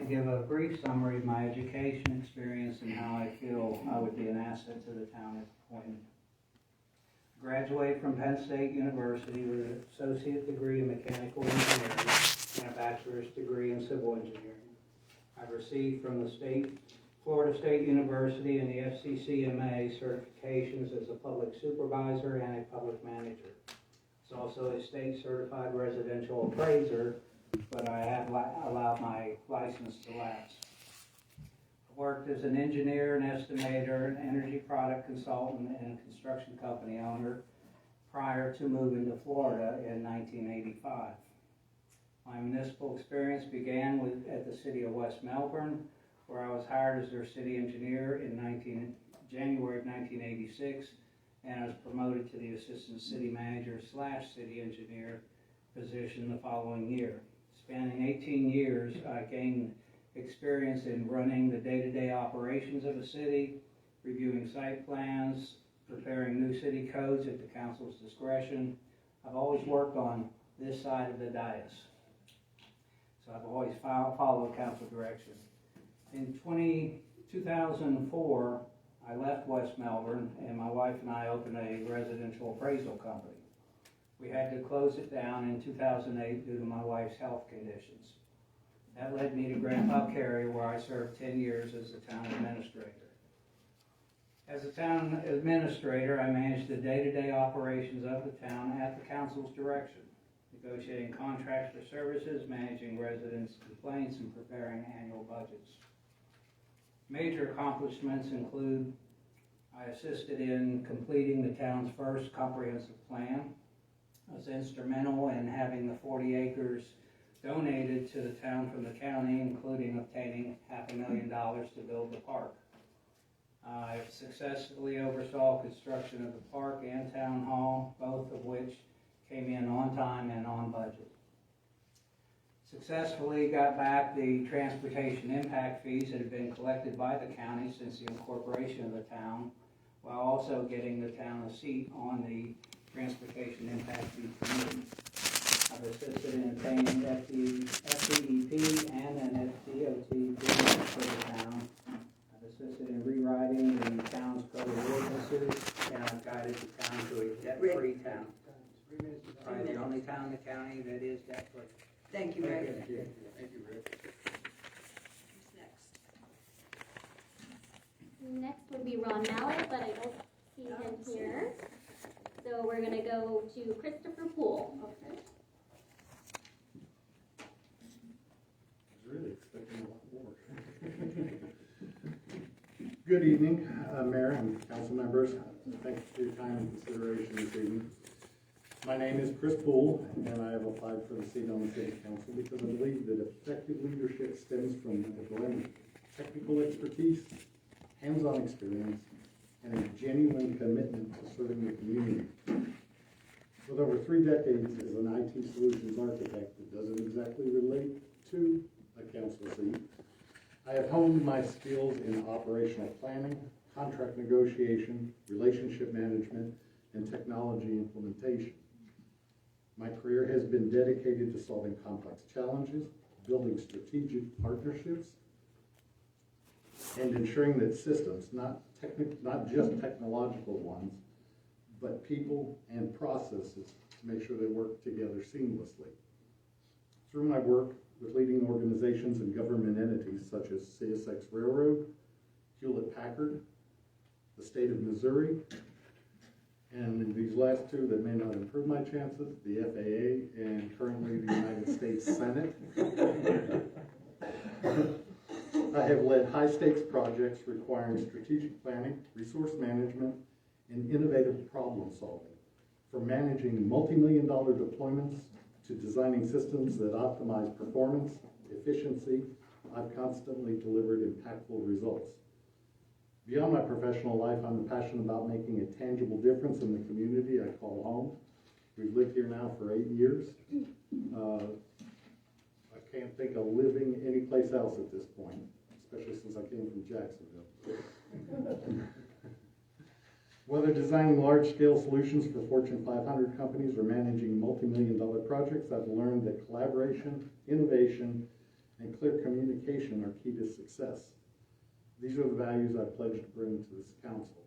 give a brief summary of my education experience and how I feel I would be an asset to the town if appointed. Graduated from Penn State University with an associate degree in mechanical engineering and a bachelor's degree in civil engineering. I've received from the Florida State University and the FCCMA certifications as a public supervisor and a public manager. It's also a state certified residential appraiser, but I have allowed my license to lapse. I worked as an engineer, an estimator, an energy product consultant, and a construction company owner prior to moving to Florida in 1985. My municipal experience began at the city of West Melbourne, where I was hired as their city engineer in January of 1986, and I was promoted to the assistant city manager / city engineer position the following year. Spanning 18 years, I gained experience in running the day-to-day operations of a city, reviewing site plans, preparing new city codes at the council's discretion. I've always worked on this side of the dais, so I've always followed council direction. In 2004, I left West Melbourne, and my wife and I opened a residential appraisal company. We had to close it down in 2008 due to my wife's health conditions. That led me to Grant-Valkaria, where I served 10 years as the town administrator. As a town administrator, I managed the day-to-day operations of the town at the council's direction, negotiating contracts for services, managing residents' complaints, and preparing annual budgets. Major accomplishments include I assisted in completing the town's first comprehensive plan. I was instrumental in having the 40 acres donated to the town from the county, including obtaining $500,000 to build the park. I successfully oversaw construction of the park and town hall, both of which came in on time and on budget. Successfully got back the transportation impact fees that had been collected by the county since the incorporation of the town, while also getting the town a seat on the transportation impact fee committee. I've assisted in obtaining FDEP and an FDOT grant for the town. I've assisted in rewriting the town's code of ordinances, and I've guided the town to a debt-free town. Probably the only town in the county that is debt-free. Thank you, Rick. Thank you. Thank you, Rick. Who's next? Next would be Ron Mallett, but I don't see him here. So we're going to go to Christopher Poole. Okay. I was really expecting a lot more. Good evening, Mayor and council members. Thank you for your time and consideration this evening. My name is Chris Poole, and I have applied for the seat on the city council because I believe that effective leadership stems from a blend of technical expertise, hands-on experience, and a genuine commitment to serving the community. With over 3 decades as an IT solutions architect that doesn't exactly relate to a council seat, I have honed my skills in operational planning, contract negotiation, relationship management, and technology implementation. My career has been dedicated to solving complex challenges, building strategic partnerships, and ensuring that systems, not just technological ones, but people and processes to make sure they work together seamlessly. Through my work with leading organizations and government entities such as CSX Railroad, Hewlett-Packard, the state of Missouri, and these last two that may not improve my chances, the FAA and currently the United States Senate. I have led high-stakes projects requiring strategic planning, resource management, and innovative problem solving, from managing multi-million-dollar deployments to designing systems that optimize performance, efficiency. I've constantly delivered impactful results. Beyond my professional life, I'm passionate about making a tangible difference in the community I call home. We've lived here now for 8 years. I can't think of living anyplace else at this point, especially since I came from Jacksonville. Whether designing large-scale solutions for Fortune 500 companies or managing multi-million-dollar projects, I've learned that collaboration, innovation, and clear communication are key to success. These are the values I pledge to bring to this council.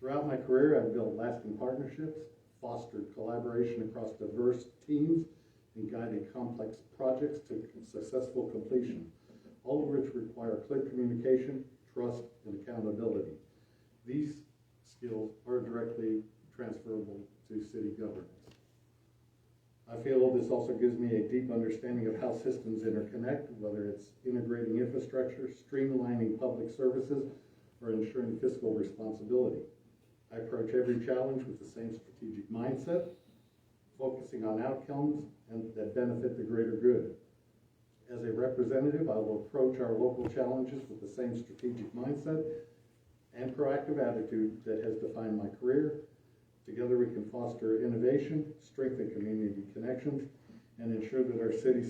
Throughout my career, I've built lasting partnerships, fostered collaboration across diverse teams, and guided complex projects to successful completion, all of which require clear communication, trust, and accountability. These skills are directly transferable to city governance. I feel this also gives me a deep understanding of how systems interconnect, whether it's integrating infrastructure, streamlining public services, or ensuring fiscal responsibility. I approach every challenge with the same strategic mindset, focusing on outcomes that benefit the greater good. As a representative, I will approach our local challenges with the same strategic mindset and proactive attitude that has defined my career. Together we can foster innovation, strengthen community connections, and ensure that our city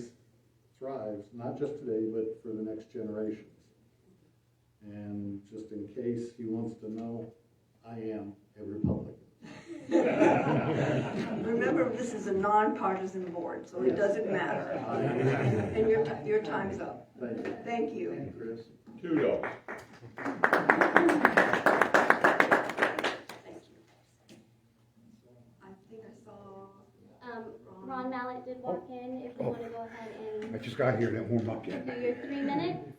thrives, not just today, but for the next generations. And just in case he wants to know, I am a Republican. Remember, this is a nonpartisan board, so it doesn't matter. And your time's up. Thank you. Thank you. Thank you, Chris. Kudos. Thank you. I think I saw Ron Mallett did walk in, if you want to go ahead I and just got here, didn't warm up yet. do your 3 minutes.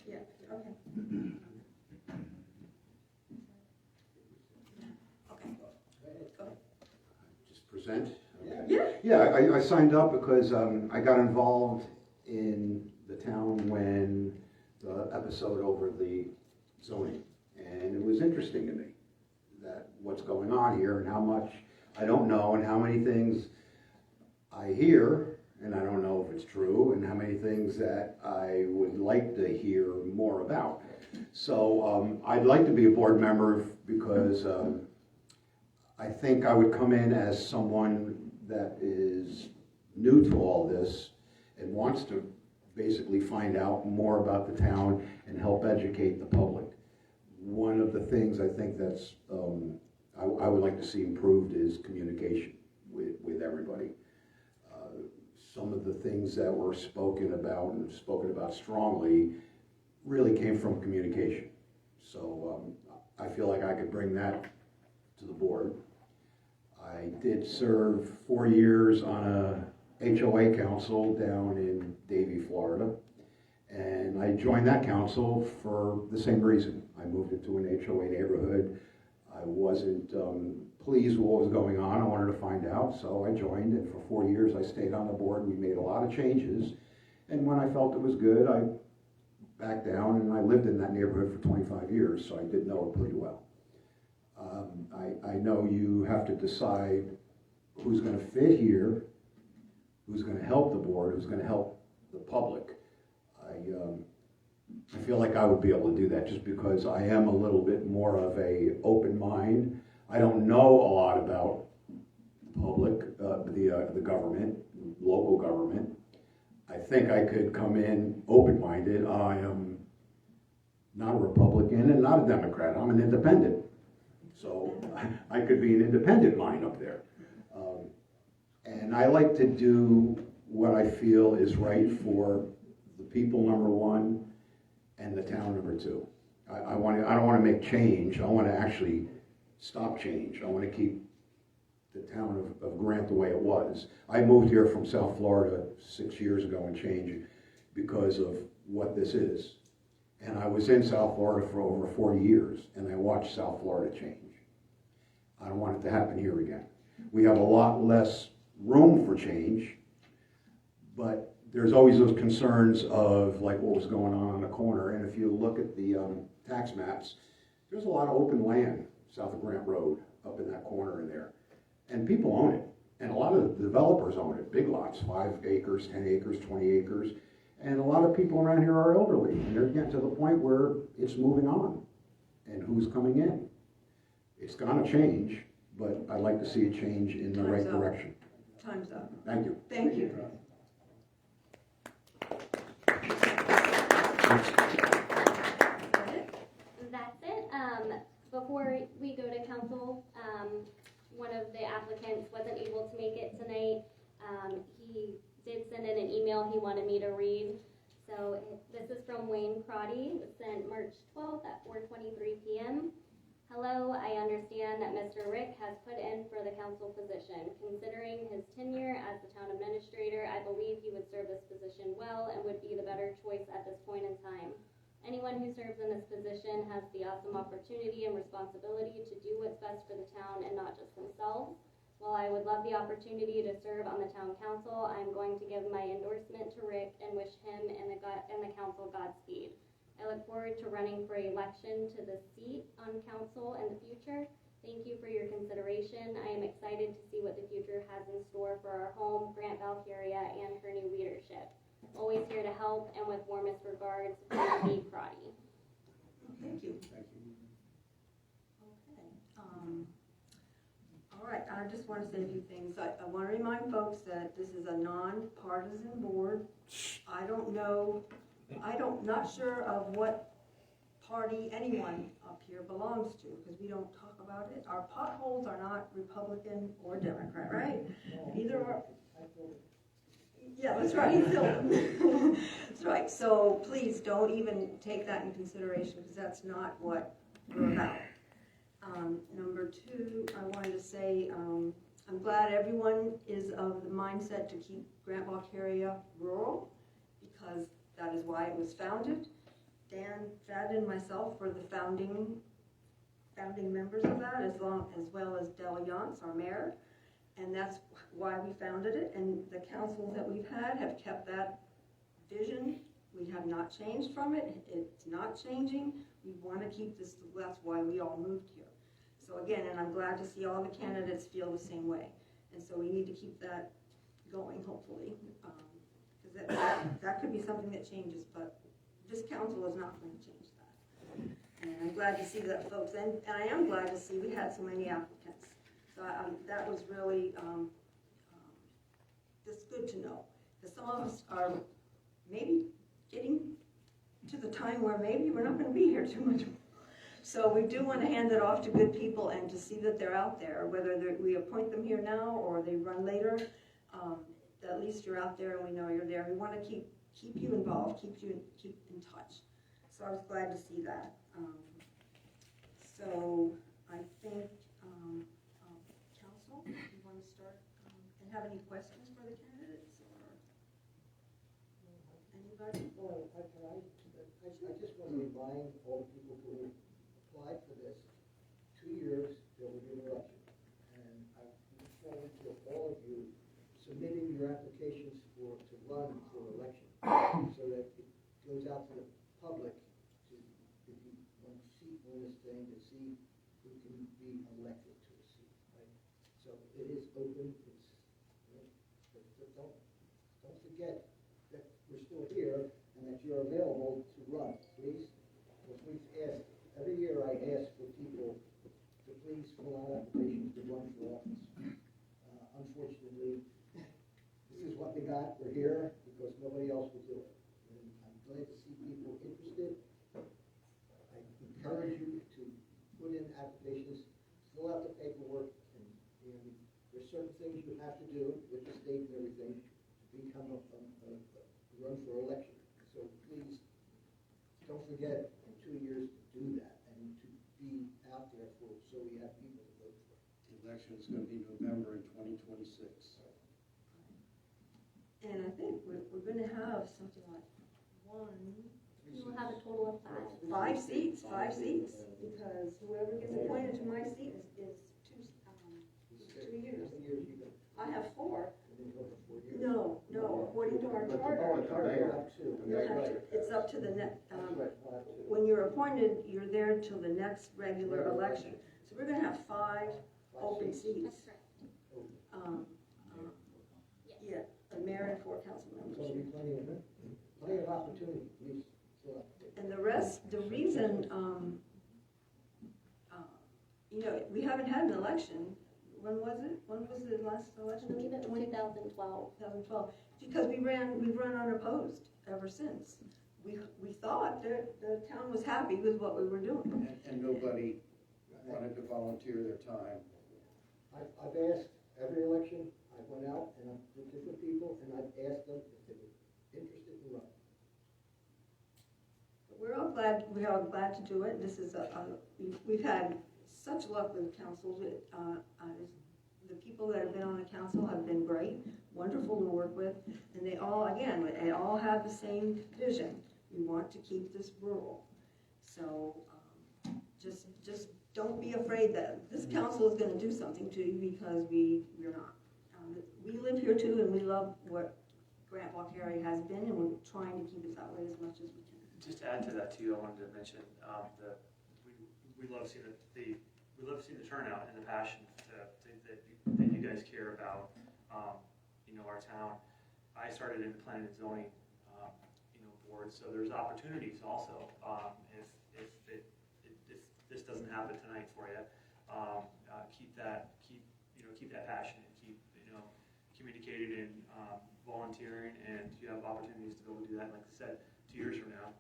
Yeah, okay. Okay. Go. Just present? Yeah. Yeah, I signed up because I got involved in the town when the episode over the zoning. And it was interesting to me that what's going on here and how much I don't know and how many things I hear and I don't know if it's true and how many things that I would like to hear more about. So I'd like to be a board member because I think I would come in as someone that is new to all this and wants to basically find out more about the town and help educate the public. One of the things I think that's I would like to see improved is communication with everybody. Some of the things that were spoken about and spoken about strongly really came from communication. So I feel like I could bring that to the board. I did serve 4 years on a HOA council down in Davie, Florida. And I joined that council for the same reason. I moved into an HOA neighborhood. I wasn't pleased with what was going on. I wanted to find out, so I joined, and for 4 years I stayed on the board. We made a lot of changes, and when I felt it was good, I backed down, and I lived in that neighborhood for 25 years, so I did know it pretty well. I know you have to decide who's going to fit here, who's going to help the board, who's going to help the public. I feel like I would be able to do that just because I am a little bit more of a open mind. I don't know a lot about public, the government, local government. I think I could come in open-minded. I am not a Republican and not a Democrat. I'm an independent. So I could be an independent mind up there. And I like to do what I feel is right for the people, number one, and the town, number two. I don't want to make change. I want to actually stop change. I want to keep the town of Grant the way it was. I moved here from South Florida 6 years ago and change because of what this is. And I was in South Florida for over 40 years, and I watched South Florida change. I don't want it to happen here again. We have a lot less room for change, but there's always those concerns of like what was going on the corner. And if you look at the tax maps, there's a lot of open land south of Grant Road up in that corner in there. And people own it. And a lot of the developers own it, big lots, 5 acres, 10 acres, 20 acres. And a lot of people around here are elderly, and they're getting to the point where it's moving on. And who's coming in? It's gonna change, but I'd like to see it change in the right direction. Time's up. Thank you. Thank you. That's it. Before we go to council, one of the applicants wasn't able to make it tonight. He did send in an email. He wanted me to read. So this is from Wayne Crotty. It was sent March 12th at 4:23 p.m. Hello, I understand that Mr. Rick has put in for the council position. Considering his tenure as the town administrator, I believe he would serve this position well and would be the better choice at this point in time. Anyone who serves in this position has the awesome opportunity and responsibility to do what's best for the town and not just themselves. While I would love the opportunity to serve on the town council, I'm going to give my endorsement to Rick and wish him and the council Godspeed. I look forward to running for election to the seat on council in the future. Thank you for your consideration. I am excited to see what the future has in store for our home, Grant-Valkaria, and her new leadership. Always here to help, and with warmest regards, Wayne Crotty. Thank you. Thank you. Okay. All right, I just want to say a few things. I want to remind folks that this is a non-partisan board. Not sure of what party anyone up here belongs to, because we don't talk about it. Our potholes are not Republican or Democrat, right? Either or. Yeah, that's right, he filled them. That's right, so please don't even take that in consideration, because that's not what we're about. Number two, I wanted to say, I'm glad everyone is of the mindset to keep Grant-Valkaria rural, because that is why it was founded. Dan Fadden and myself were the founding members of that, as well as Del Yance, our mayor, and that's why we founded it. And the councils that we've had have kept that vision. We have not changed from it. It's not changing. We want to keep this. That's why we all moved here. So again, and I'm glad to see all the candidates feel the same way. And so we need to keep that going, hopefully, because that could be something that changes, but this council is not going to change that. And I'm glad to see that, folks, and I am glad to see we had so many applicants. So that was really just good to know, because some of us are maybe getting to the time where maybe we're not going to be here too much. So we do want to hand it off to good people and to see that they're out there, whether we appoint them here now or they run later. At least you're out there and we know you're there. We want to keep you involved, keep in touch. So I was glad to see that. So I think, council, you want to start and have any questions for the candidates or anybody? Well, I just want to remind all the people who applied for this, 2 years, there will be an election. And I look forward to all of you submitting your applications to run for election, so that it goes out to the public to, if you want to win this thing, to see who can be elected to a seat, right? So it is open, but don't forget that we're still here and that you're available to run, please. So please ask, every year I ask for people to please fill out applications to run for office. Unfortunately, this is what we got, we're here because nobody else will do it. And I'm glad to see people interested. I encourage you to put in applications, fill out the paperwork, and there's certain things you have to do with the state and everything to become a run for election. So please, don't forget in 2 years to do that and to be out there so we have people to vote for. The election is going to be November in 2026. And I think we're going to have something like We will have a total of 5. five seats, because whoever gets appointed to my seat is 2 years. How many years you got? I have 4. And then go for 4 years. No, according to our charter. You'll have 2. You'll have to- It's up to the next, That's right, you'll have 2. when you're appointed, you're there till the next regular election. So we're going to have 5 open That's seats. correct. Yeah, the mayor and 4 council So members. there'll be plenty of opportunity, please fill out. And the reason, we haven't had an election. When was it? When was the last I election? believe it was 2012. 2012. Because we've run unopposed ever since. We thought that the town was happy with what we were doing. And nobody wanted to volunteer their time. I've asked every election, I went out and I've with different people and I've asked them if they were are glad to do it. This is we've had such luck with councils. The people that have been on the council have been great, wonderful to work with, and they all have the same vision. We want to keep this rural. So just don't be afraid that this council is going to do something to you, because we're not. We live here too, and we love what Grant-Valkaria has been, and we're trying to keep it that way as much as we can. Just to add to that too, I wanted to mention we love seeing the turnout and the passion that you guys care about our town. I started in the planning and zoning board, so there's opportunities also. If this doesn't happen tonight for you, keep that passion and keep communicated and volunteering, and you have opportunities to be able to do that. Like I said, 2 years from now,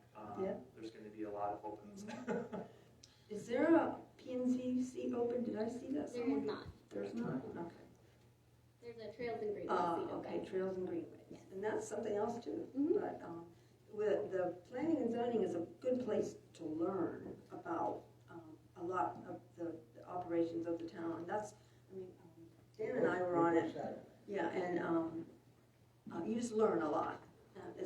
there's going to be a lot of opens. Is there a P&Z seat open? Did I see that There somewhere? is not. There's not? Okay. There's a Trails and Greenways seat open. Okay, Trails and Greenways. Yes. And that's something else too. Mhm. But with the planning and zoning is a good place to learn about a lot of the operations of the town. And that's, Dan and I were on it. Yeah, and you just learn a lot.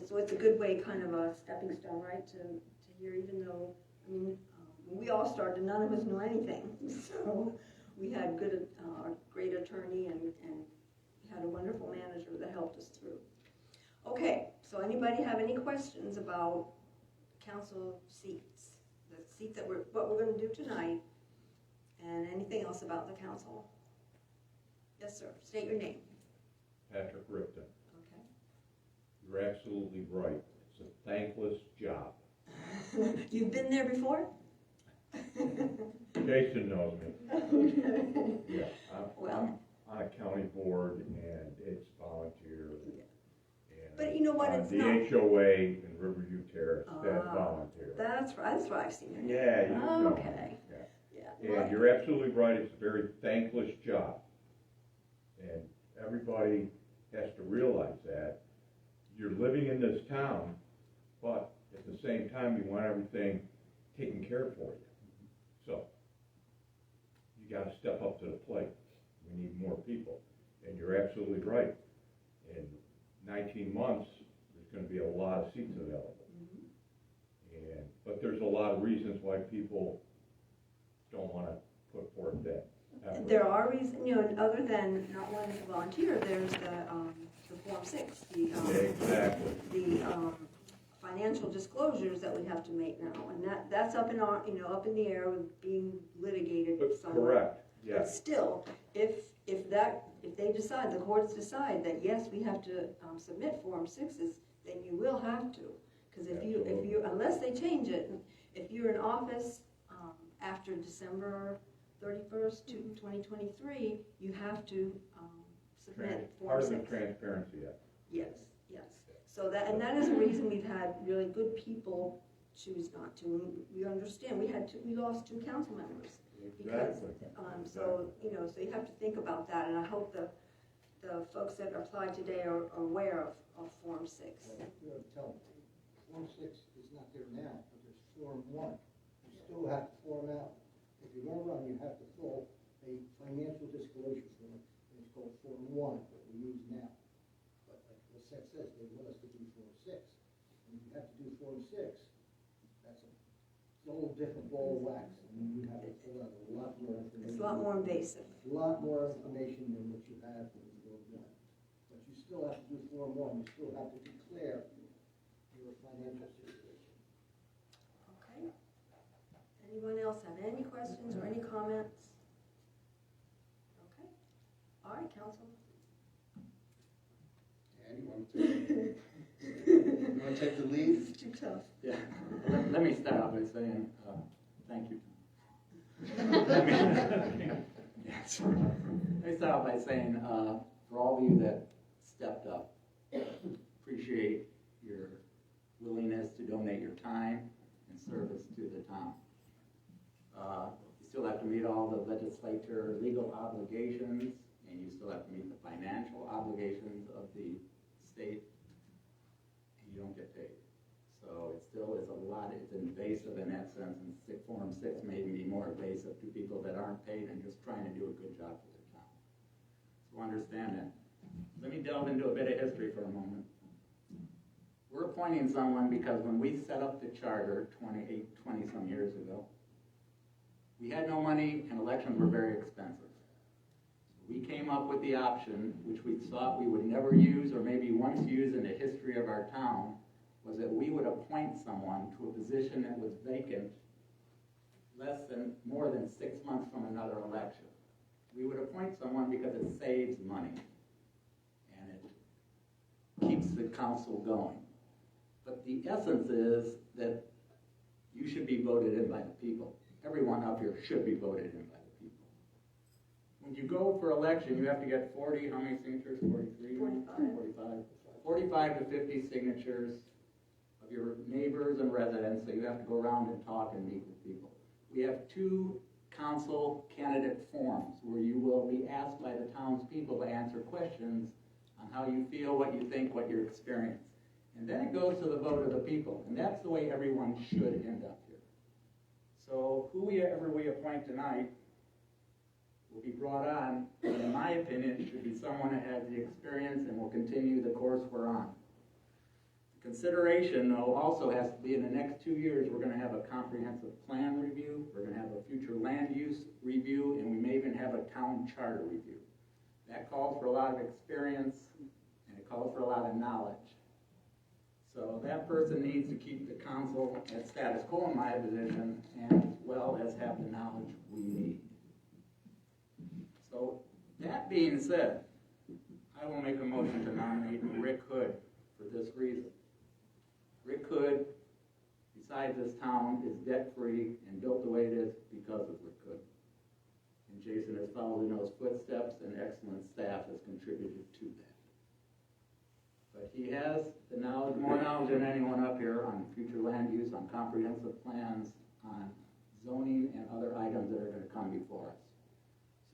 So it's a good way, kind of a stepping stone, right, to hear, even though, when we all started, none of us knew anything. So we had great attorney, and we had a wonderful manager that helped us through. Okay, so anybody have any questions about council seats? The seat what we're going to do tonight, and anything else about the council? Yes, sir. State your name. Patrick Ripton. Okay. You're absolutely right. It's a thankless job. You've been there before? Jason knows me. Okay. Yeah, Well. I'm on a county board, and it's volunteer. Yeah. And But you know what, it's not. the HOA in Riverview Terrace, that's Ah, volunteer. That's what I've seen. Yeah, you know. Okay. Yeah. Yeah. And you're absolutely right, it's a very thankless job. And everybody has to realize that. You're living in this town, but at the same time, you want everything taken care of for you. So, you gotta step up to the plate. We need more people. And you're absolutely right. In 19 months, there's gonna be a lot of seats available. But there's a lot of reasons why people don't wanna put forth that effort. There are reasons, other than not wanting to volunteer, there's the Form 6, Exactly. the financial disclosures that we have to make now, and that's up in the air with being litigated But somewhere. correct, But yes. still, if they decide, the courts decide that yes, we have to submit Form 6s, then you will have to. Because if you, unless they change it, if you're in office after December 31st, 2023, you have to submit Form Part of 6. the Transparency Act. Yes. So that is a reason we've had really good people choose not to. We understand, we lost 2 council members. Because, Exactly. so you have to think about that, and I hope the folks that applied today are aware of Form 6. Form 6 is not there now, but there's Form 1. You still have to form out. If you're going to run, you have to fill a financial disclosure form, and it's called Form 1, what we use now. But like Lisette says, they want us to do Form 6. And if you have to do Form 6, that's a whole different ball of wax. I mean, you have to fill out a lot more information. It's a lot more invasive. A lot more information than what you have in Form 1. But you still have to do Form 1. You still have to declare your financial situation. Okay. Anyone else have any questions or any comments? Okay. All right, Council. Anyone? You want to take the lead? It's too tough. Yeah, let me start out by saying, thank you. Yes. Let me start out by saying, for all of you that stepped up, appreciate your willingness to donate your time and service to the town. You still have to meet all the legislature legal obligations, and you still have to meet the financial obligations of the state, and you don't get paid. So it's still is a lot, it's invasive in that sense, and Form 6 may be more invasive to people that aren't paid and just trying to do a good job for their town. So understand that. Let me delve into a bit of history for a moment. We're appointing someone because when we set up the charter 20-some years ago, we had no money and elections were very expensive. We came up with the option, which we thought we would never use or maybe once use in the history of our town, was that we would appoint someone to a position that was vacant more than 6 months from another election. We would appoint someone because it saves money and it keeps the council going. But the essence is that you should be voted in by the people. Everyone up here should be voted in by the people. When you go for election, you have to get 40, how many signatures? 43? 45 to 50 signatures of your neighbors and residents, so you have to go around and talk and meet with people. We have 2 council candidate forums where you will be asked by the townspeople to answer questions on how you feel, what you think, what your experience. And then it goes to the vote of the people, and that's the way everyone should end up here. So whoever we appoint tonight will be brought on, and in my opinion, it should be someone that has the experience and will continue the course we're on. Consideration, though, also has to be in the next 2 years, we're going to have a comprehensive plan review, we're going to have a future land use review, and we may even have a town charter review. That calls for a lot of experience, and it calls for a lot of knowledge. So that person needs to keep the council at status quo in my position, and as well as have the knowledge we need. So that being said, I will make a motion to nominate Rick Hood for this reason. Rick Hood, besides this town, is debt-free and built the way it is because of Rick Hood. And Jason has followed in those footsteps, and excellent staff has contributed to that. But he has the knowledge, more knowledge than anyone up here on future land use, on comprehensive plans, on zoning and other items that are going to come before us.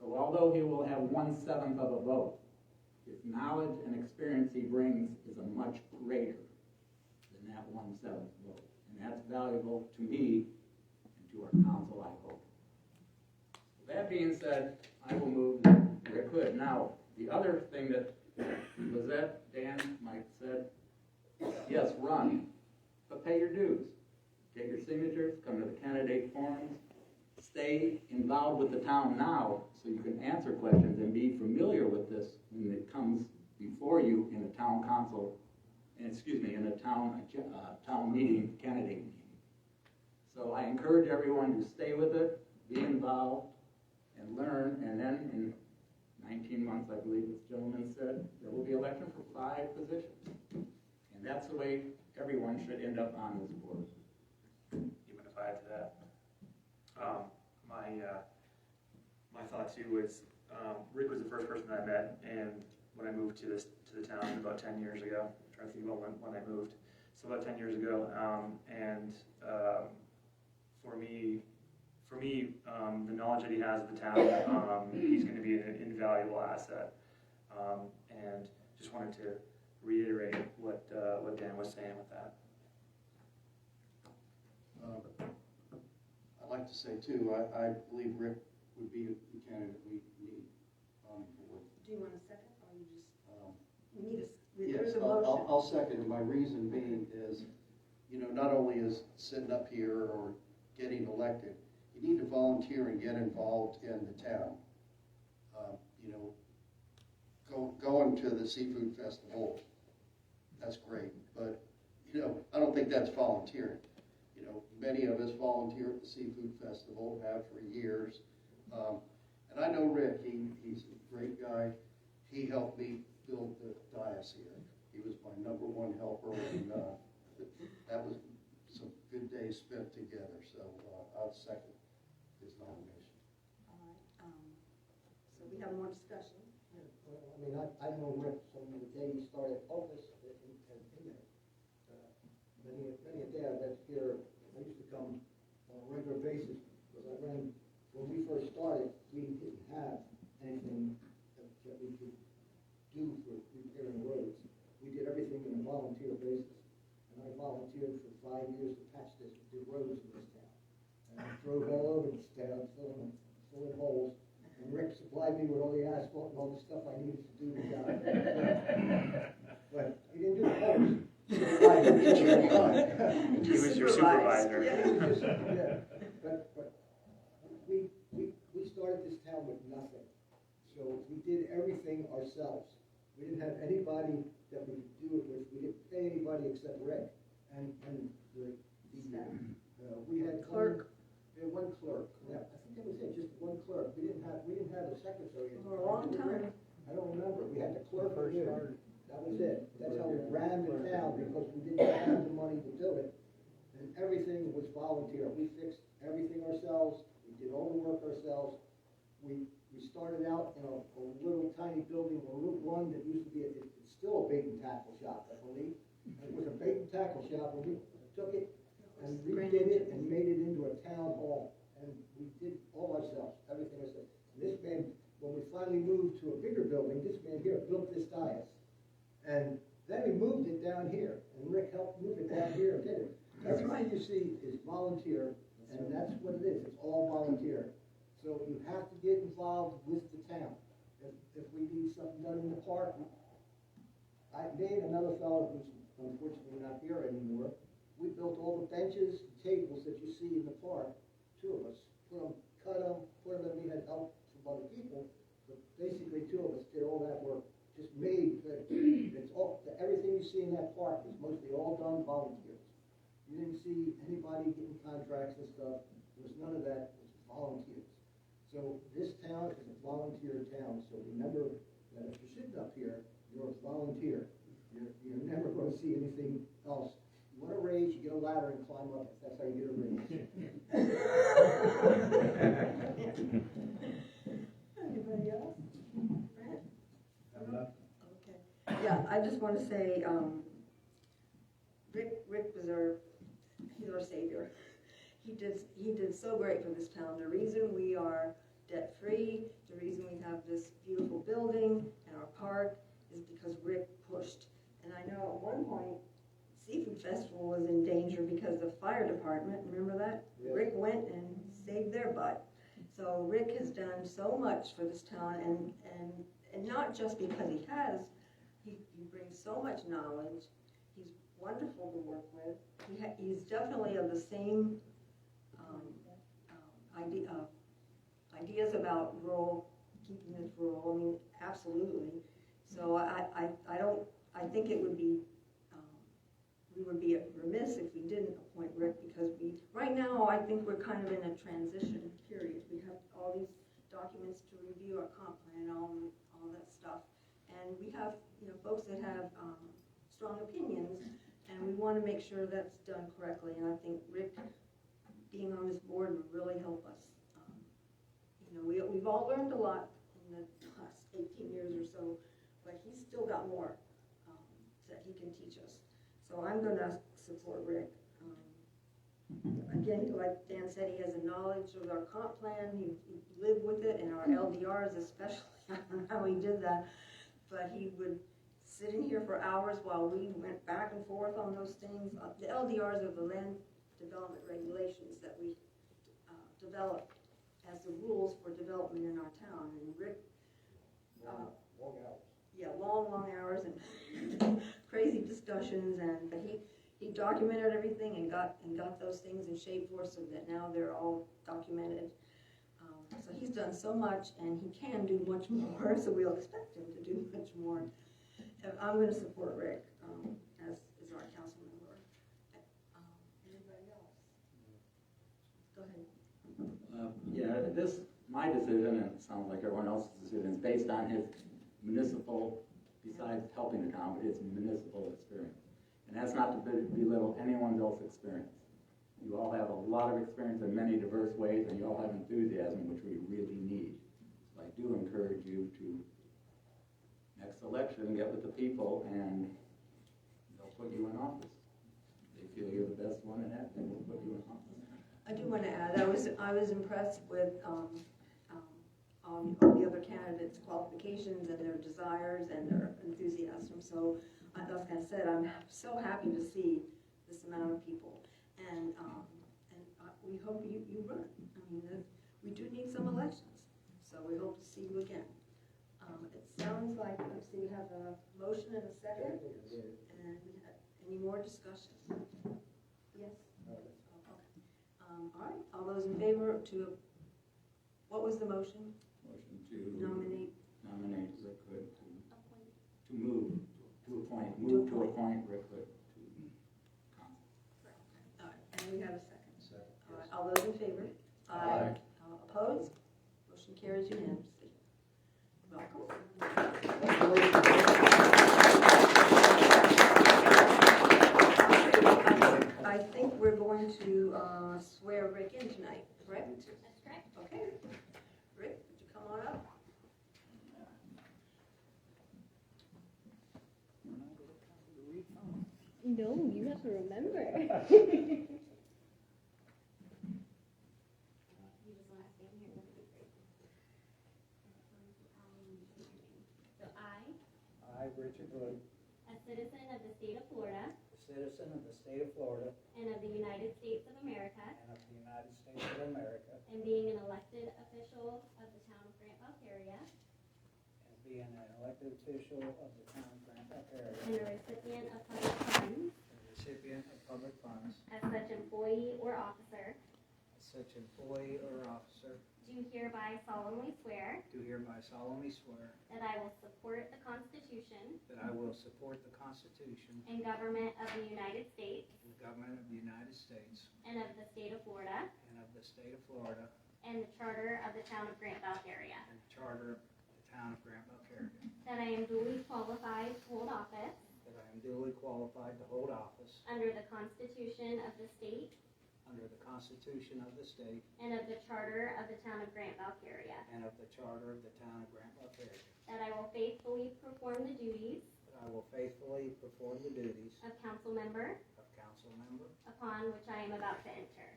So although he will have 1/7 of a vote, his knowledge and experience he brings is a much greater than that 1/7 vote. And that's valuable to me and to our council, I hope. That being said, I will move Rick Hood. Now, the other thing that Lizette, Dan, Mike said, yes, run, but pay your dues. Get your signatures, come to the candidate forums, stay involved with the town now so you can answer questions and be familiar with this when it comes before you in a town council, in a town meeting, candidate meeting. So I encourage everyone to stay with it, be involved, and learn, and then in 19 months, I believe this gentleman said, there will be election for 5 positions. And that's the way everyone should end up on this board. Even if I add to that, my thought too was, Rick was the first person I met, and when I moved to the town about 10 years ago, I'm trying to think about when I moved, so about 10 years ago, for me, the knowledge that he has of the town, he's going to be an invaluable asset, and just wanted to reiterate what Dan was saying with that. I'd like to say too, I believe Rick would be the candidate we need on the board. Do you want a second, or you just, we need a, Yes, there's a motion. I'll second it. My reason being is, not only is sitting up here or getting elected, you need to volunteer and get involved in the town. Going to the seafood festival, that's great, but, I don't think that's volunteering. Many of us volunteer at the seafood festival, have for years. And I know Rick, he's a great guy. He helped me build the dais here. He was my #1 helper, and that was some good days spent together. So I'll second his nomination. All right, so we have more discussion. I know Rick from the day he started office in there. Many a day I lived here. I used to come on a regular basis because when we first started, we didn't have anything that we could do for repairing roads. We did everything on a volunteer basis. And I volunteered for 5 years to patch the roads in this town. And I drove all over this town, filling holes. And Rick supplied me with all the asphalt and all the stuff I needed to do the job. But he didn't do the holes. He was your supervisor. Yeah, but we started this town with nothing. So we did everything ourselves. We didn't have anybody that we could do it with. We didn't pay anybody except Rick. And we had Clerk. We had one clerk. Yeah, I think that was it, just one clerk. We didn't have a secretary. For a long time. I don't remember. We had the clerk here. That was it. That's how we ran the town because we didn't have the money to do it. And everything was volunteer. We fixed everything ourselves. We did all the work ourselves. We started out in a little tiny building on Route 1 that used to be, it's still a bait and tackle shop, I believe. It was a bait and tackle shop, and we took it and redid it and made it into a town hall. And we did all ourselves, everything ourselves. And this man, when we finally moved to a bigger building, this man here built this dais. And then we moved it down here, and Rick helped move it down here and did it. Everything you see is volunteer, and that's what it is. It's all volunteer. So you have to get involved with the town. If we need something done in the park, me and another fellow who's unfortunately not here anymore, we built all the benches and tables that you see in the park. Two of us cut them, put them. We had help from other people, but basically two of us did all that work. Just made it's all everything you see in that park is mostly all done volunteers. You didn't see anybody getting contracts and stuff. There was none of that. It was volunteers. So this town is a volunteer town. So remember that if you're sitting up here, you're a volunteer. You're never going to see anything else. You want a raise, you get a ladder and climb up. That's how you get a raise. Anybody else? Grant? Okay. Yeah, I just want to say, Rick was he's our savior. He did so great for this town. The reason we are debt-free, the reason we have this beautiful building and our park is because Rick pushed. And I know at one point, Seafood Festival was in danger because the fire department, remember that? Yes. Rick went and saved their butt. So Rick has done so much for this town, and not just because he brings so much knowledge. He's wonderful to work with. He's definitely of the same ideas about keeping this rural. I mean, absolutely. So I think it would be, we would be remiss if we didn't appoint Rick, because right now, I think we're kind of in a transition period. We have all these documents to review, our comp plan, all that stuff. And we have, folks that have strong opinions, and we want to make sure that's done correctly. And I think Rick, being on this board, would really help us. We've all learned a lot in the last 18 years or so, but he's still got more that he can teach us. So I'm going to support Rick. Again, like Dan said, he has a knowledge of our comp plan. He lived with it, and our LDRs especially. I don't know how he did that, but he would sit in here for hours while we went back and forth on those things. The LDRs are the land development regulations that we developed as the rules for development in our town. And Rick, Long hours. yeah, long hours and crazy discussions, but he documented everything and got those things in shape for us so that now they're all documented. So he's done so much, and he can do much more, so we'll expect him to do much more. I'm going to support Rick as our council member. Anybody else? Go ahead. My decision, and it sounds like everyone else's decision, is based on his municipal, besides helping the town, but his municipal experience. And that's not to belittle anyone's else's experience. You all have a lot of experience in many diverse ways, and you all have enthusiasm, which we really need. So I do encourage you to, next election, get with the people, and they'll put you in office. They feel you're the best one, and they will put you in office. I do want to add, I was impressed with all the other candidates' qualifications and their desires and their enthusiasm. So, like I said, I'm so happy to see this amount of people. And hope you run. I mean, we do need some elections, so we hope to see you again. It sounds like, let's see, we have a motion and a second, and any more discussion? Yes? Okay. All right, all those in favor what was the motion? Motion to Nominate. Rick Hood move to appoint Rick Hood to council. All right, and we have a second. All right, all those in favor? Aye. Opposed? Motion carries unanimously. Welcome. I think we're going to swear Rick in tonight, correct? That's correct. Okay. Rick, would you come on up? No, you have to remember. So I, Richard Hood, a citizen of the state of Florida a citizen of the state of Florida and of the United States of America, and of the United States of America, and being an elected official of the town of Grant-Valkaria, and being an elected official of the town of Grant-Valkaria, and a recipient of public funds, and recipient of public funds, as such employee or officer, as such employee or officer, do hereby solemnly swear do hereby solemnly swear that I will support the Constitution that I will support the Constitution and government of the United States and government of the United States and of the state of Florida, and of the state of Florida, and the charter of the town of Grant-Valkaria, and the charter of the town of Grant-Valkaria, that I am duly qualified to hold office that I am duly qualified to hold office under the Constitution of the state under the Constitution of the state and of the charter of the town of Grant-Valkaria, and of the charter of the town of Grant-Valkaria, that I will faithfully perform the duties that I will faithfully perform the duties of council member of council member upon which I am about to enter,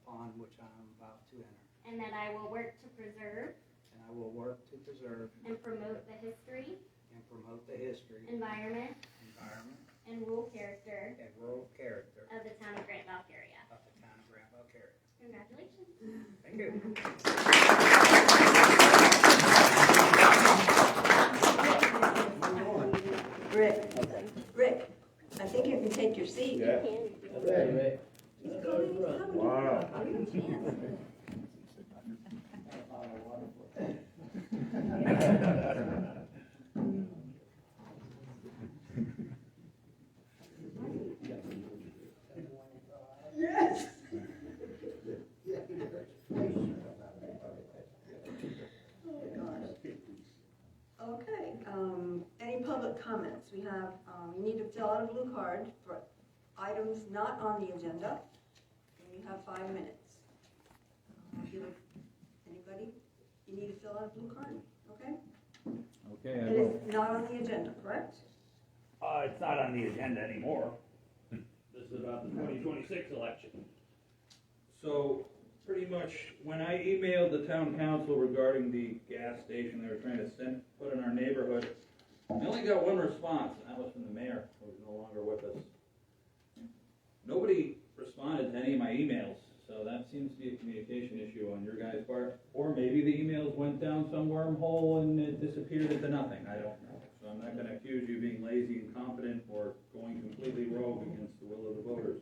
upon which I am about to enter, and that I will work to preserve and I will work to preserve and promote the history, and promote the history, environment, environment, and rural character and rural character of the town of Grant-Valkaria. of the town of Grant-Valkaria. Congratulations. Thank you. Rick, I think you can take your seat. Yeah. He's coming. Wow. Yes. Okay, any public comments? We have, you need to fill out a blue card for items not on the agenda, and you have 5 minutes. Anybody? You need to fill out a blue card, okay? Okay, It is not on the agenda, correct? it's not on the agenda anymore. This is about the 2026 election. So, pretty much, when I emailed the town council regarding the gas station they were trying to put in our neighborhood, I only got one response, and that was from the mayor, who's no longer with us. Nobody responded to any of my emails, so that seems to be a communication issue on your guys' part. Or maybe the emails went down some wormhole and it disappeared into nothing, I don't know. So I'm not gonna accuse you of being lazy, incompetent, or going completely rogue against the will of the voters.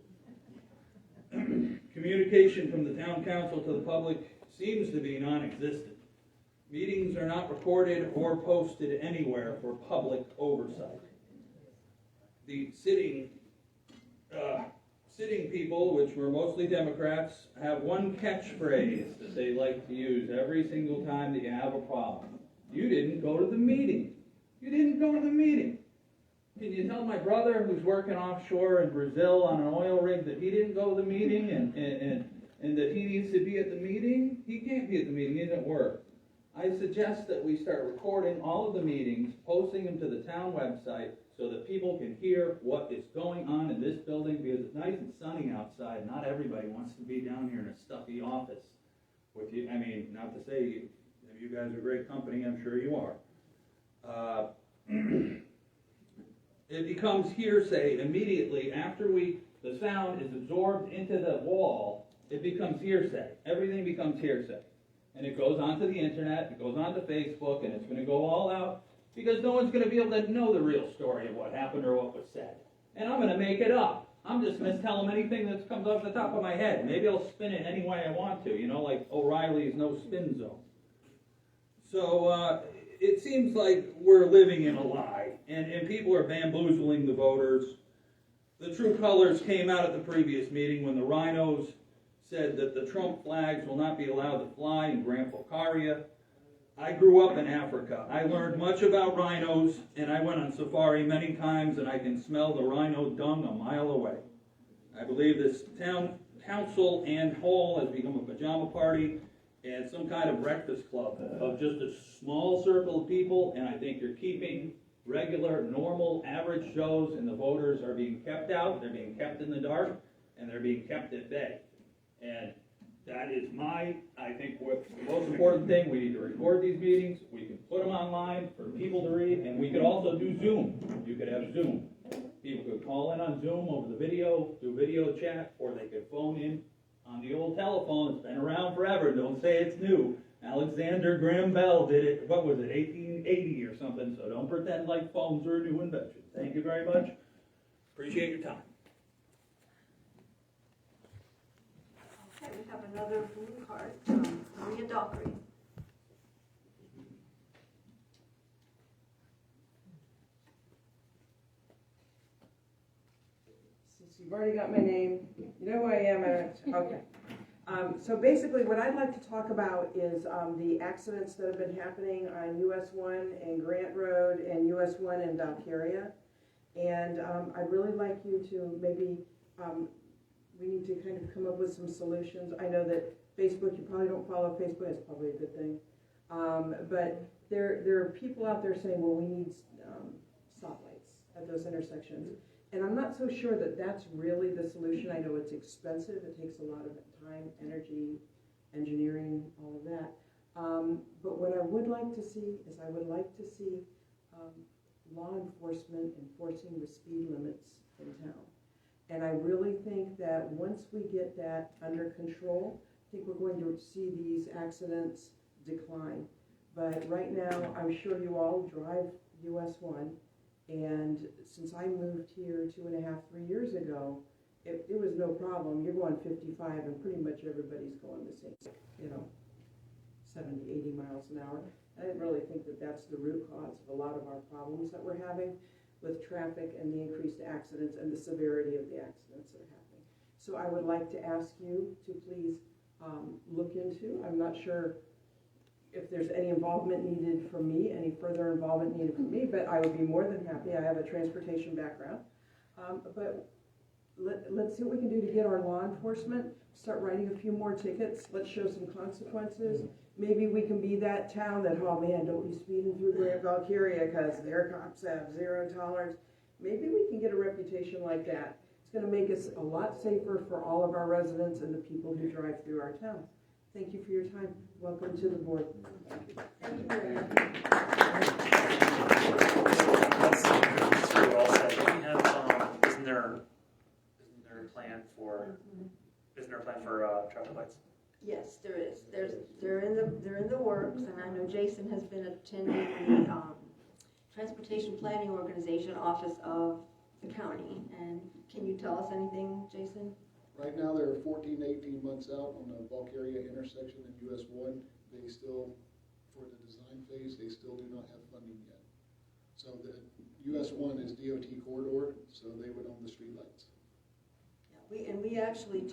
Communication from the town council to the public seems to be non-existent. Meetings are not recorded or posted anywhere for public oversight. The sitting people, which were mostly Democrats, have one catchphrase that they like to use every single time that you have a problem. You didn't go to the meeting. You didn't go to the meeting. Can you tell my brother who's working offshore in Brazil on an oil rig that he didn't go to the meeting and that he needs to be at the meeting? He can't be at the meeting, he's at work. I suggest that we start recording all of the meetings, posting them to the town website so that people can hear what is going on in this building, because it's nice and sunny outside. Not everybody wants to be down here in a stuffy office with you. I mean, not to say you guys are great company, I'm sure you are. It becomes hearsay immediately after the sound is absorbed into the wall it becomes hearsay. Everything becomes hearsay. And it goes onto the internet, it goes onto Facebook, and it's gonna go all out, because no one's gonna be able to know the real story of what happened or what was said. And I'm gonna make it up. I'm just gonna tell them anything that comes off the top of my head. Maybe I'll spin it any way I want to, you know, like O'Reilly's no spin zone. So, it seems like we're living in a lie, and people are bamboozling the voters. The true colors came out at the previous meeting when the rhinos said that the Trump flags will not be allowed to fly in Grant-Valkaria. I grew up in Africa. I learned much about rhinos, and I went on safari many times, and I can smell the rhino dung a mile away. I believe this town council and hall has become a pajama party and some kind of breakfast club of just a small circle of people, and I think you're keeping regular, normal, average Joes, and the voters are being kept out, they're being kept in the dark, and they're being kept at bay. And that is I think what's the most important thing. We need to record these meetings, we can put them online for people to read, and we could also do Zoom. You could have Zoom. People could call in on Zoom over the video, do video chat, or they could phone in on the old telephone. It's been around forever, don't say it's new. Alexander Graham Bell did it, what was it, 1880 or something, so don't pretend like phones are a new invention. Thank you very much. Appreciate your time. Okay, we have another blue card from Maria Dockery. Since you've already got my name, you know who I am. Okay. So basically what I'd like to talk about is the accidents that have been happening on US 1 and Grant Road and US 1 in Valkaria. And I'd really like you to maybe, we need to kind of come up with some solutions. I know that Facebook, you probably don't follow Facebook, it's probably a good thing. But there are people out there saying, well, we need stoplights at those intersections. And I'm not so sure that that's really the solution. I know it's expensive, it takes a lot of time, energy, engineering, all of that. But what I would like to see is I would like to see law enforcement enforcing the speed limits in town. And I really think that once we get that under control, I think we're going to see these accidents decline. But right now, I'm sure you all drive US 1. And since I moved here 2.5, 3 years ago, it was no problem. You're going 55 and pretty much everybody's going the same, 70, 80 miles an hour. I didn't really think that that's the root cause of a lot of our problems that we're having with traffic and the increased accidents and the severity of the accidents that are happening. So I would like to ask you to please look into, I'm not sure if there's any involvement needed from me, any further involvement needed from me, but I would be more than happy. I have a transportation background. But let's see what we can do to get our law enforcement, start writing a few more tickets. Let's show some consequences. Maybe we can be that town that, oh man, don't be speeding through Grant-Valkaria because their cops have zero tolerance. Maybe we can get a reputation like that. It's going to make us a lot safer for all of our residents and the people who drive through our town. Thank you for your time. Welcome to the board. Thank you very much. That's really well said. Do we have, isn't there a plan for traffic lights? Yes, there is. They're in the works, and I know Jason has been attending the Transportation Planning Organization office of the county. And can you tell us anything, Jason? Right now, they're 14 to 18 months out on the Valkaria intersection in US 1. They still, for the design phase, they still do not have funding yet. So the US 1 is DOT corridor, so they would own the streetlights. Yeah, we actually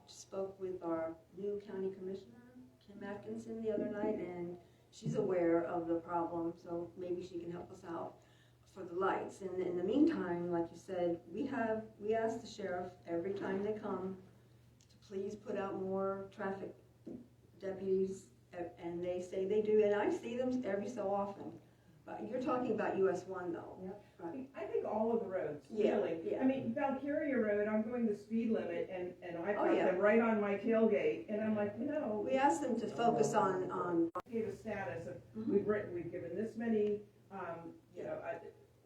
spoke with our new county commissioner, Kim Atkinson, the other night, and she's aware of the problem, so maybe she can help us out for the lights. And in the meantime, like you said, we ask the sheriff every time they come to please put out more traffic deputies, and they say they do, and I see them every so often. But you're talking about US 1 though. Yep. Right. I think all of the roads, Yeah, really. yeah. I mean, Valkaria Road, I'm going the speed limit, and I've Oh, got yeah. them right on my tailgate, and I'm like, We ask them to focus on gave a status of, Mhm. we've given this many,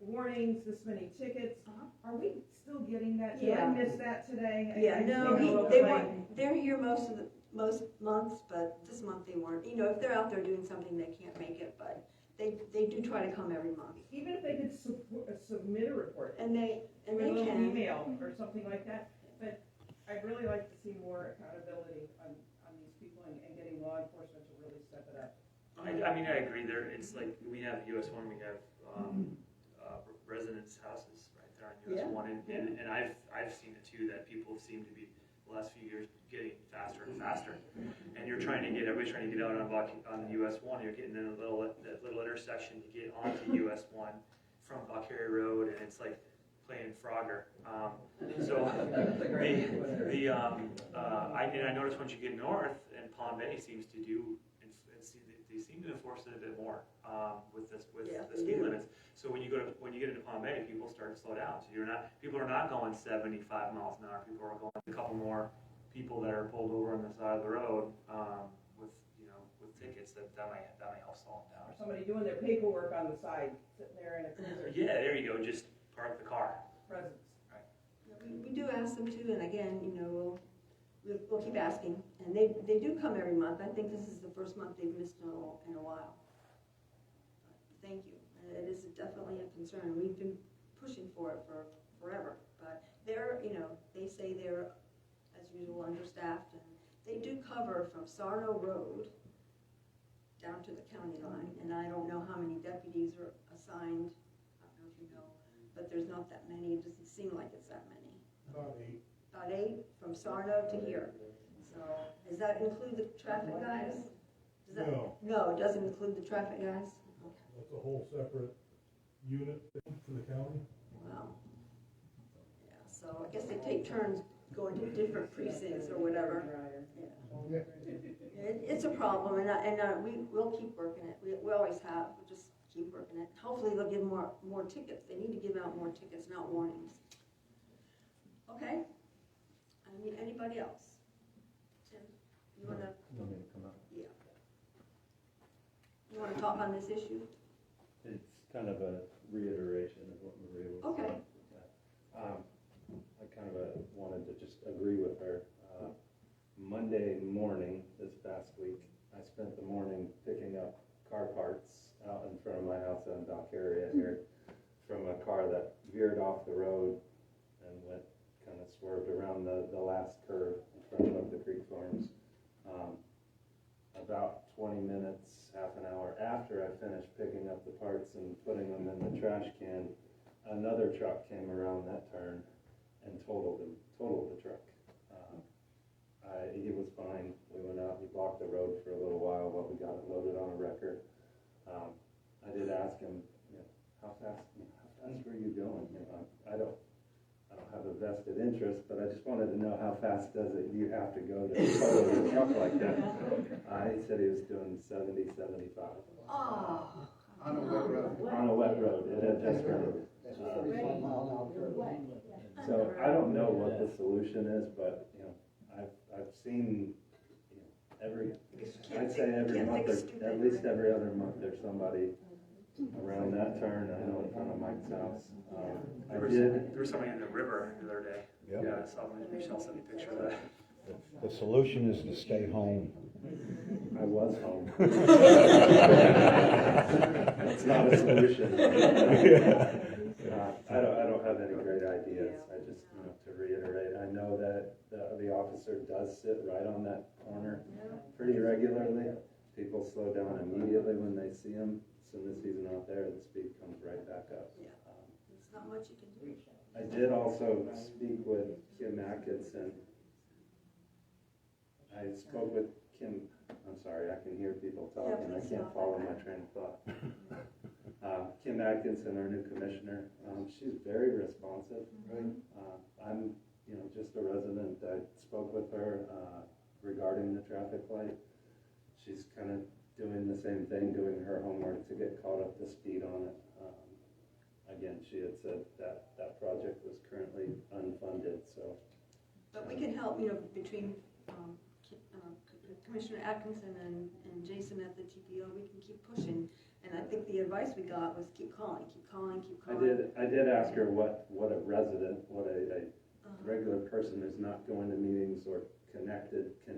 warnings, this many tickets. Uh-huh. Are we still getting that? Did I Yeah. miss that today? yeah, I no, just came a little they late. want, they're here here most months, but this month they weren't. You know, if they're out there doing something, they can't make it, but they do try to come every month. Even if they could submit a report. And they Or a little can. email or something like that, but I'd really like to see more accountability on these people and getting law enforcement to really step it up. I mean, I agree there. It's like, we have US one, we have, residence houses right there on US one. And I've seen it too, that people seem to be, the last few years, getting faster and faster. And everybody's trying to get out on US one, you're getting in that little intersection to get onto US one from Valkaria Road, and it's like playing Frogger. I noticed once you get north, and Palm Bay seems to do, they seem to enforce it a bit more with the speed limits. So when you get into Palm Bay, people start to slow down. So people are not going 75 miles an hour. People are going a couple more people that are pulled over on the side of the road with tickets that might help slow them down. Or somebody doing their paperwork on the side, sitting there in a cruiser. Yeah, there you go. Just park the car. Presents. We do ask them to, and again, we'll keep asking, and they do come every month. I think this is the first month they've missed in a while. Thank you. It is definitely a concern. We've been pushing for it for forever, but they say they're, as usual, understaffed, and they do cover from Sarno Road down to the county line, and I don't know how many deputies are assigned. I don't know if you know, but there's not that many. It doesn't seem like it's that many. About eight from Sarno to here. So does that include the traffic guys? No, it doesn't include the traffic guys? Okay. That's a whole separate unit for the county. Wow. Yeah, so I guess they take turns going to different precincts or whatever. Yeah. It's a problem, and we'll keep working it. We always have. We'll just keep working it. Hopefully they'll give more tickets. They need to give out more tickets, not warnings. Okay. Anybody else? Tim, you want to come up? Yeah. You want to talk on this issue? It's kind of a reiteration of what Maria was saying. I kind of wanted to just agree with her. Monday morning this past week, I spent the morning picking up car parts out in front of my house in Valkaria here from a car that veered off the road and kind of swerved around the last curve in front of the Creek Farms. About 20 minutes, half an hour after I finished picking up the parts and putting them in the trash can, another truck came around that turn and totaled the truck. He was fine. We went out, he blocked the road for a little while while we got it loaded on a wrecker. I did ask him, how fast were you going? I don't have a vested interest, but I just wanted to know how fast you have to go to total a truck like that. He said he was doing 70, 75. Oh. On a wet road. On a wet road. It had just rained. That's a 35 mile an hour curve. So I don't know what the solution is, but I've seen I'd say every month or at least every other month there's somebody around that turn. I know in front of Mike's house. There was somebody in the river the other day. Yep. Yeah, I saw Michelle sent me a picture of that. The solution is to stay home. I was home. It's not a solution. I don't have any great ideas. I just to reiterate, I know that the officer does sit right on that corner pretty regularly. People slow down immediately when they see him. As soon as he's not there, the speed comes right back up. Yeah. There's not much you can do. I did also speak with Kim Atkinson. I spoke with Kim. I'm sorry, I can hear people talking. I can't follow my train of thought. Kim Atkinson, our new commissioner, she's very responsive. Right. I'm, just a resident. I spoke with her regarding the traffic light. She's kind of doing the same thing, doing her homework to get caught up to speed on it. Again, she had said that project was currently unfunded, so. But we can help, between Commissioner Atkinson and Jason at the TPO, we can keep pushing. And I think the advice we got was keep calling. I did ask her what a resident, what a regular person who's not going to meetings or connected can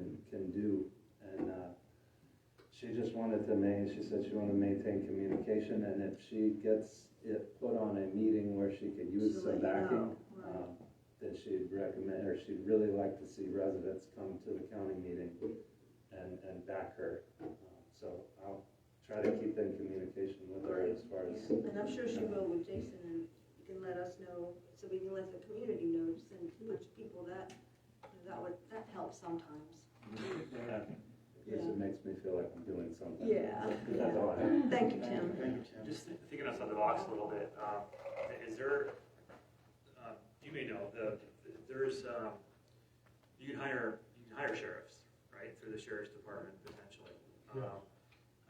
just wanted to she said she wanted to maintain communication, and if she gets it put on a meeting where she could use She'll some let you know, backing, right. then she'd recommend, or she'd really like to see residents come to the county meeting and back her. So I'll try to keep in communication with her as far as. Yeah, and I'm sure she will with Jason, and you can let us know, so we can let the community know, to send a bunch of people that, that helps sometimes. At least it makes me feel like I'm doing something. Yeah. That's all I have. Thank you, Tim. Just thinking outside the box a little bit, is there, you may know, there's, you can hire sheriffs, right, through the sheriff's department potentially.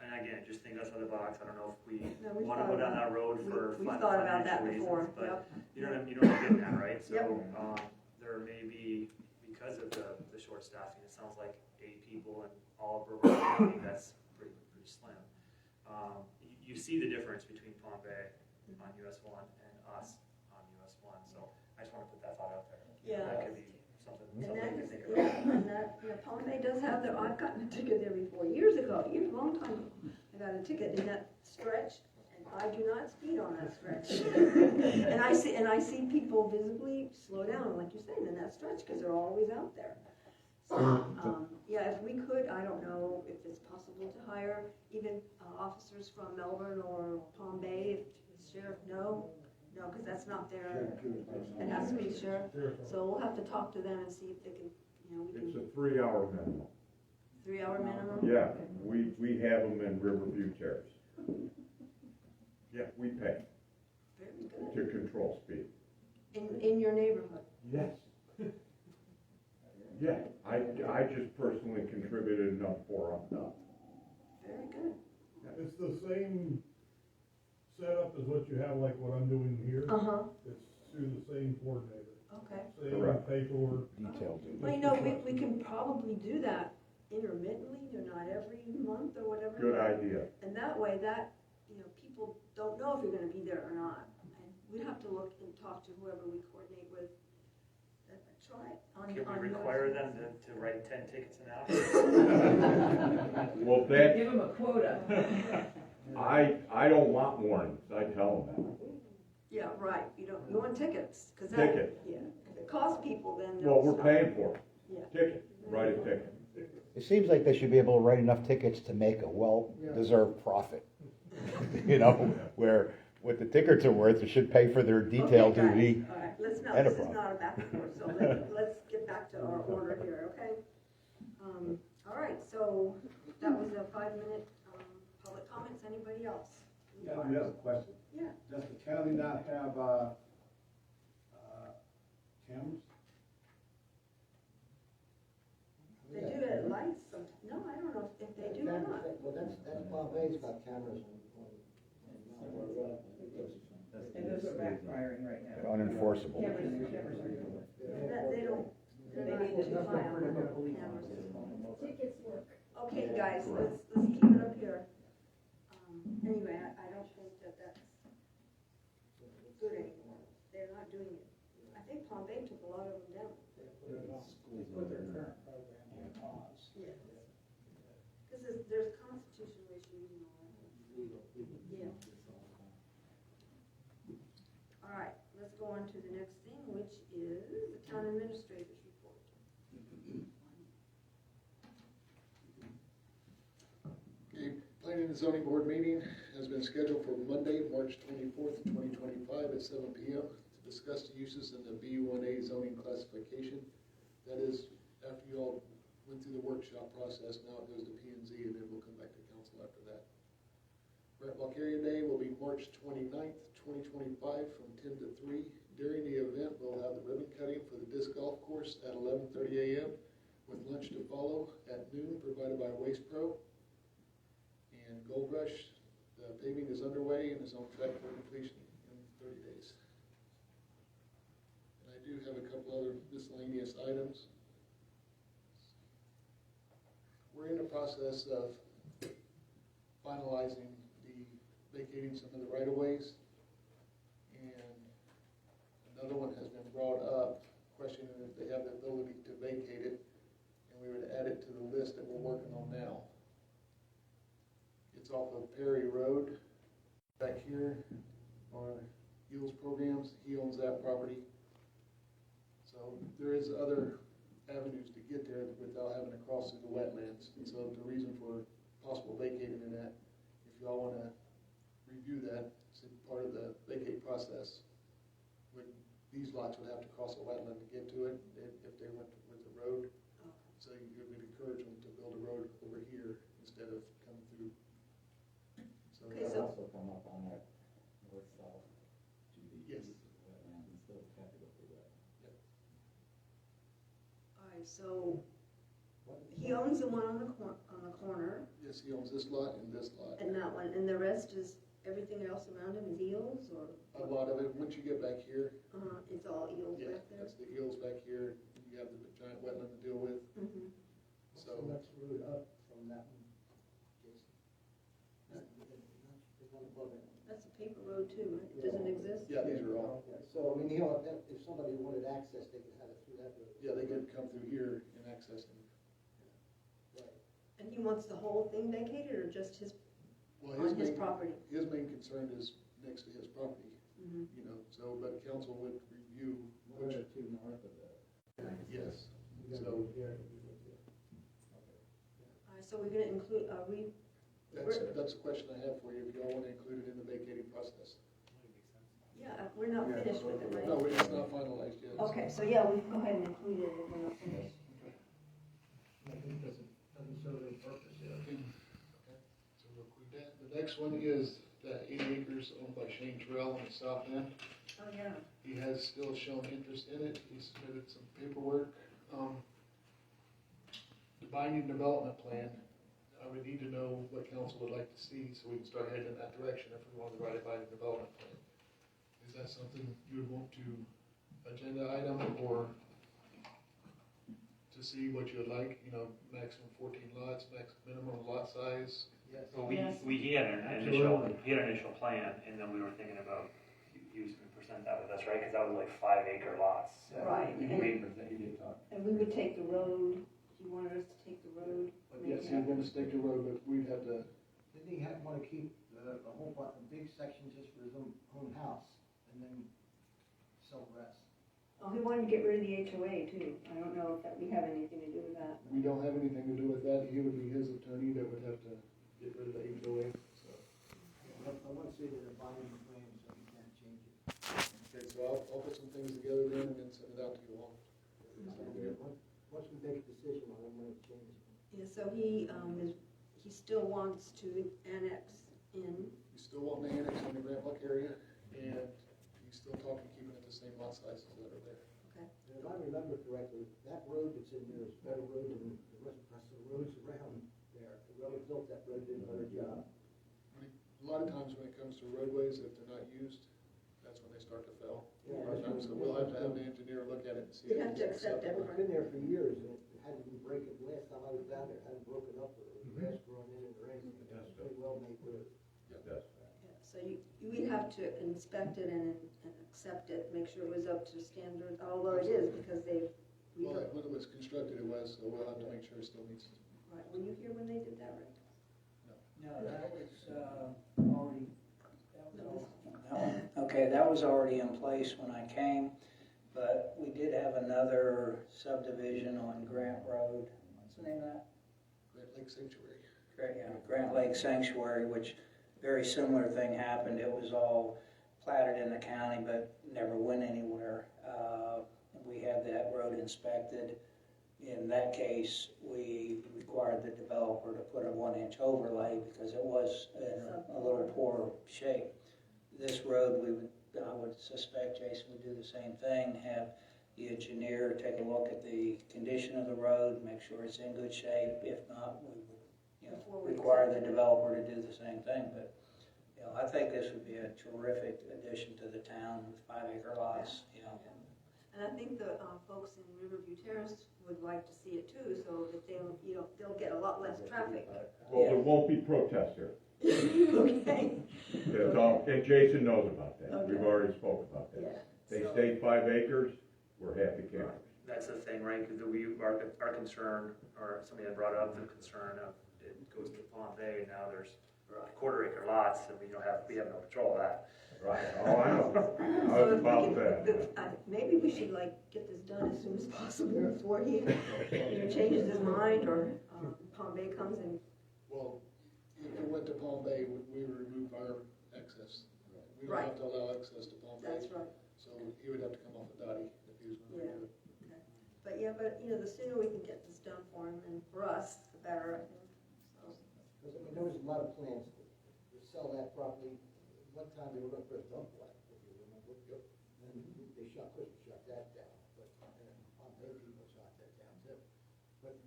And again, just think outside the box, I don't know if we we've want to go down that road for We've thought about that financial before, reasons, but yep. you know what I'm getting at, right? So, Yep. there may be, because of the short staffing, it sounds like 8 people in all of Brevard County, that's pretty slim. You see the difference between Palm Bay on US 1 and us on US 1, so I just want to put that thought out there. Yeah. That could be something And to that, think about. yeah, and that, Palm Bay does have their, I've gotten a ticket there before, years ago, long time ago. I got a ticket in that stretch, and I do not speed on that stretch. And I see people visibly slow down, like you're saying, in that stretch, because they're always out there. So, yeah, if we could, I don't know if it's possible to hire even officers from Melbourne or Palm Bay, if the sheriff, no, because that's not their, it has to be the sheriff. So we'll have to talk to them and see if they can, we It's can, a 3-hour minimum. 3-hour minimum? Yeah, we have them in Riverview Terrace. Yeah, we pay Very good. to control speed. In your neighborhood? Yes. Yeah, I just personally contributed enough for them. Very good. It's the same setup as what you have, like what I'm doing here. Uh-huh, It's through the same coordinator, okay. same Correct. paperwork. Detailed. Well, we can probably do that intermittently, or not every month or whatever. Good idea. And that way, people don't know if you're gonna be there or not. And we'd have to look and talk to whoever we coordinate with. Try on. Can on we your- require them to write 10 tickets an hour? Well, that, Give them a quota. I don't want warnings, I tell them Yeah, right, you want tickets, cause that. Ticket. Yeah, if it costs people, then that. they'll Well, we're stop. paying for it. Yeah. Ticket, write a ticket. It seems like they should be able to write enough tickets to make a well-deserved profit. Where what the tickets are worth, it should pay for their detail Okay, guys. duty. All right, this and a is problem. not a back and forth, so let's get back to our order here, okay? All right, so that was a 5-minute, public comments, anybody else? Yeah, we have a question. Yeah. Does the county not have, cameras? They do at lights, no, I don't know if they do or not. Well, that's Palm Bay's got cameras on. And those are backfiring right now. They're unenforceable. Cameras are. They don't, they're not too high on the cameras. Tickets work. Okay, guys, let's keep it up here. Anyway, I don't think that's good anymore. They're not doing it. I think Palm Bay took a lot of them down. With their current program on pause. Yeah. Because there's constitutional issues and all that. Yeah. All right, let's go on to the next thing, which is the town administrator's report. Okay, planning and zoning board meeting has been scheduled for Monday, March 24th, 2025 at 7 p.m. to discuss the uses in the B1A zoning classification. That is, after you all went through the workshop process, now it goes to P&Z and then we'll come back to council after that. Grant-Valkaria Day will be March 29th, 2025 from 10 to 3. During the event, we'll have the ribbon cutting for the disc golf course at 11:30 a.m. with lunch to follow at noon provided by Waste Pro. And Gold Rush, the paving is underway and is on track for completion in 30 days. And I do have a couple other miscellaneous items. We're in the process of finalizing vacating some of the right-of-ways. And another one has been brought up, questioning if they have the ability to vacate it, and we would add it to the list that we're working on now. It's off of Perry Road, back here, on Eels Programs. He owns that property. So there is other avenues to get there without having to cross through the wetlands. And so the reason for possible vacating in that, if y'all want to review that, it's part of the vacate process. These lots would have to cross a wetland to get to it if they went with the road. So you would encourage them to build a road over here instead of coming through. So Okay, They'll so- also come up on that north-south to the Yes. east of the wetlands instead of having to go through that. All right, so he owns the one on the corner, yes, he owns this lot and this lot. and that one, and the rest is, everything else around him is eels, or? A lot of it, once you get back here, It's all eels yeah, back there? that's the eels back here. You have the giant wetland to deal with. Mhm. So That's road up from that one, Jason. The one above it. That's a paper road too, right? It doesn't exist? yeah, these are all. Okay, so, I mean, you know, if somebody wanted access, they could have it through that road. Yeah, they could come through here and access them. Right. And he wants the whole thing vacated, or just Well, on his property? His main concern is next to his property, Mhm. you know, so, but council would review One which, or two north of that. yes. You gotta So go here, you go there. All right, so we're gonna include, that's a question I have for you, if y'all want to include it in the vacating process. yeah, we're not finished with it, right? No, it's not finalized yet. Okay, so yeah, we can go ahead and include it if we're not finished. Nothing doesn't serve any purpose here. So we'll include that. The next one is the 80 acres owned by Shane Terrell on the south end. Oh, yeah. He has still shown interest in it. He submitted some paperwork. The binding development plan, I would need to know what council would like to see so we can start heading in that direction if we want to write a binding development plan. Is that something you would want to agenda item or to see what you would like, you know, maximum 14 lots, minimum lot size? Yes. Well, Yes. he had an initial plan, and then we were thinking about you was gonna present that with us, right? Cause that was like 5 acre lots. Right, We and- present, he did talk. And we would take the road, he wanted us to take the road. Yes, he's going to stick to road, but we'd have to, Didn't he want to keep the whole, a big section just for his own house, and then sell the rest? Oh, he wanted to get rid of the HOA too. I don't know if that, we have anything to do with that. we don't have anything to do with that. He would be his attorney that would have to get rid of the HOA, so. I want to see that they're buying the plan, so you can't change it. Okay, so I'll put some things together then and then send it out to you all. Once we make a decision, I don't want to change it. Yeah, so he still wants to annex in. We still want the annex in the Grant-Valkaria, and he's still talking keeping it the same lot sizes that are there. Okay. And if I remember correctly, that road that's in there is a better road than the rest of the roads around there. Whoever built that road did a better job. A lot of times when it comes to roadways, if they're not used, that's when they start to fail. Yeah. A lot of times, so we'll have to have an engineer look at it and see. You'd if have to it's accept acceptable. It's been there for years, and it hadn't been breaking, last time I was down there, it hadn't broken up, or the grass growing in and rain. It was a pretty well made road. Yeah, so you would have to inspect it and accept it, make sure it was up to standard, although it is, because we Well, built. when it was constructed, it was, so we'll have to make sure it still meets. Right, were you here when they did that, Rick? No, that was already, okay, that was already in place when I came, but we did have another subdivision on Grant Road. What's the name of that? Great Lake Sanctuary. Grant Lake Sanctuary, which very similar thing happened. It was all platted in the county, but never went anywhere. We had that road inspected. In that case, we required the developer to put a 1-inch overlay because it was in a little poor shape. This road, I would suspect Jason would do the same thing, have the engineer take a look at the condition of the road, make sure it's in good shape. If not, we would, require the developer to do the same thing. But, I think this would be a terrific addition to the town with 5-acre lots, And I think the folks in Riverview Terrace would like to see it too, so that they'll get a lot less traffic. Well, there won't be protests here. Okay. That's all, and Jason knows about that. Okay. We've already spoke about that. Yeah. They So- stayed 5 acres, we're happy campers. That's the thing, right, because our concern, or somebody had brought up the concern of, it goes to Palm Bay, and now there's quarter-acre lots, and we have no control of that. Right, oh, I know, I was about that. Maybe we should get this done as soon as possible before he changes his mind or Palm Bay comes and. Well, if it went to Palm Bay, we would remove our access. We don't Right. have to allow access to Palm Bay. That's right. So he would have to come off of Dottie if he was going to do it. But the sooner we can get this done for him and for us, the better, I think. So. Because, there was a lot of plans to sell that property. One time they were going to put a dump lot, if you remember. Yep. And they shut that down, but Palm Bay people shut that down too. But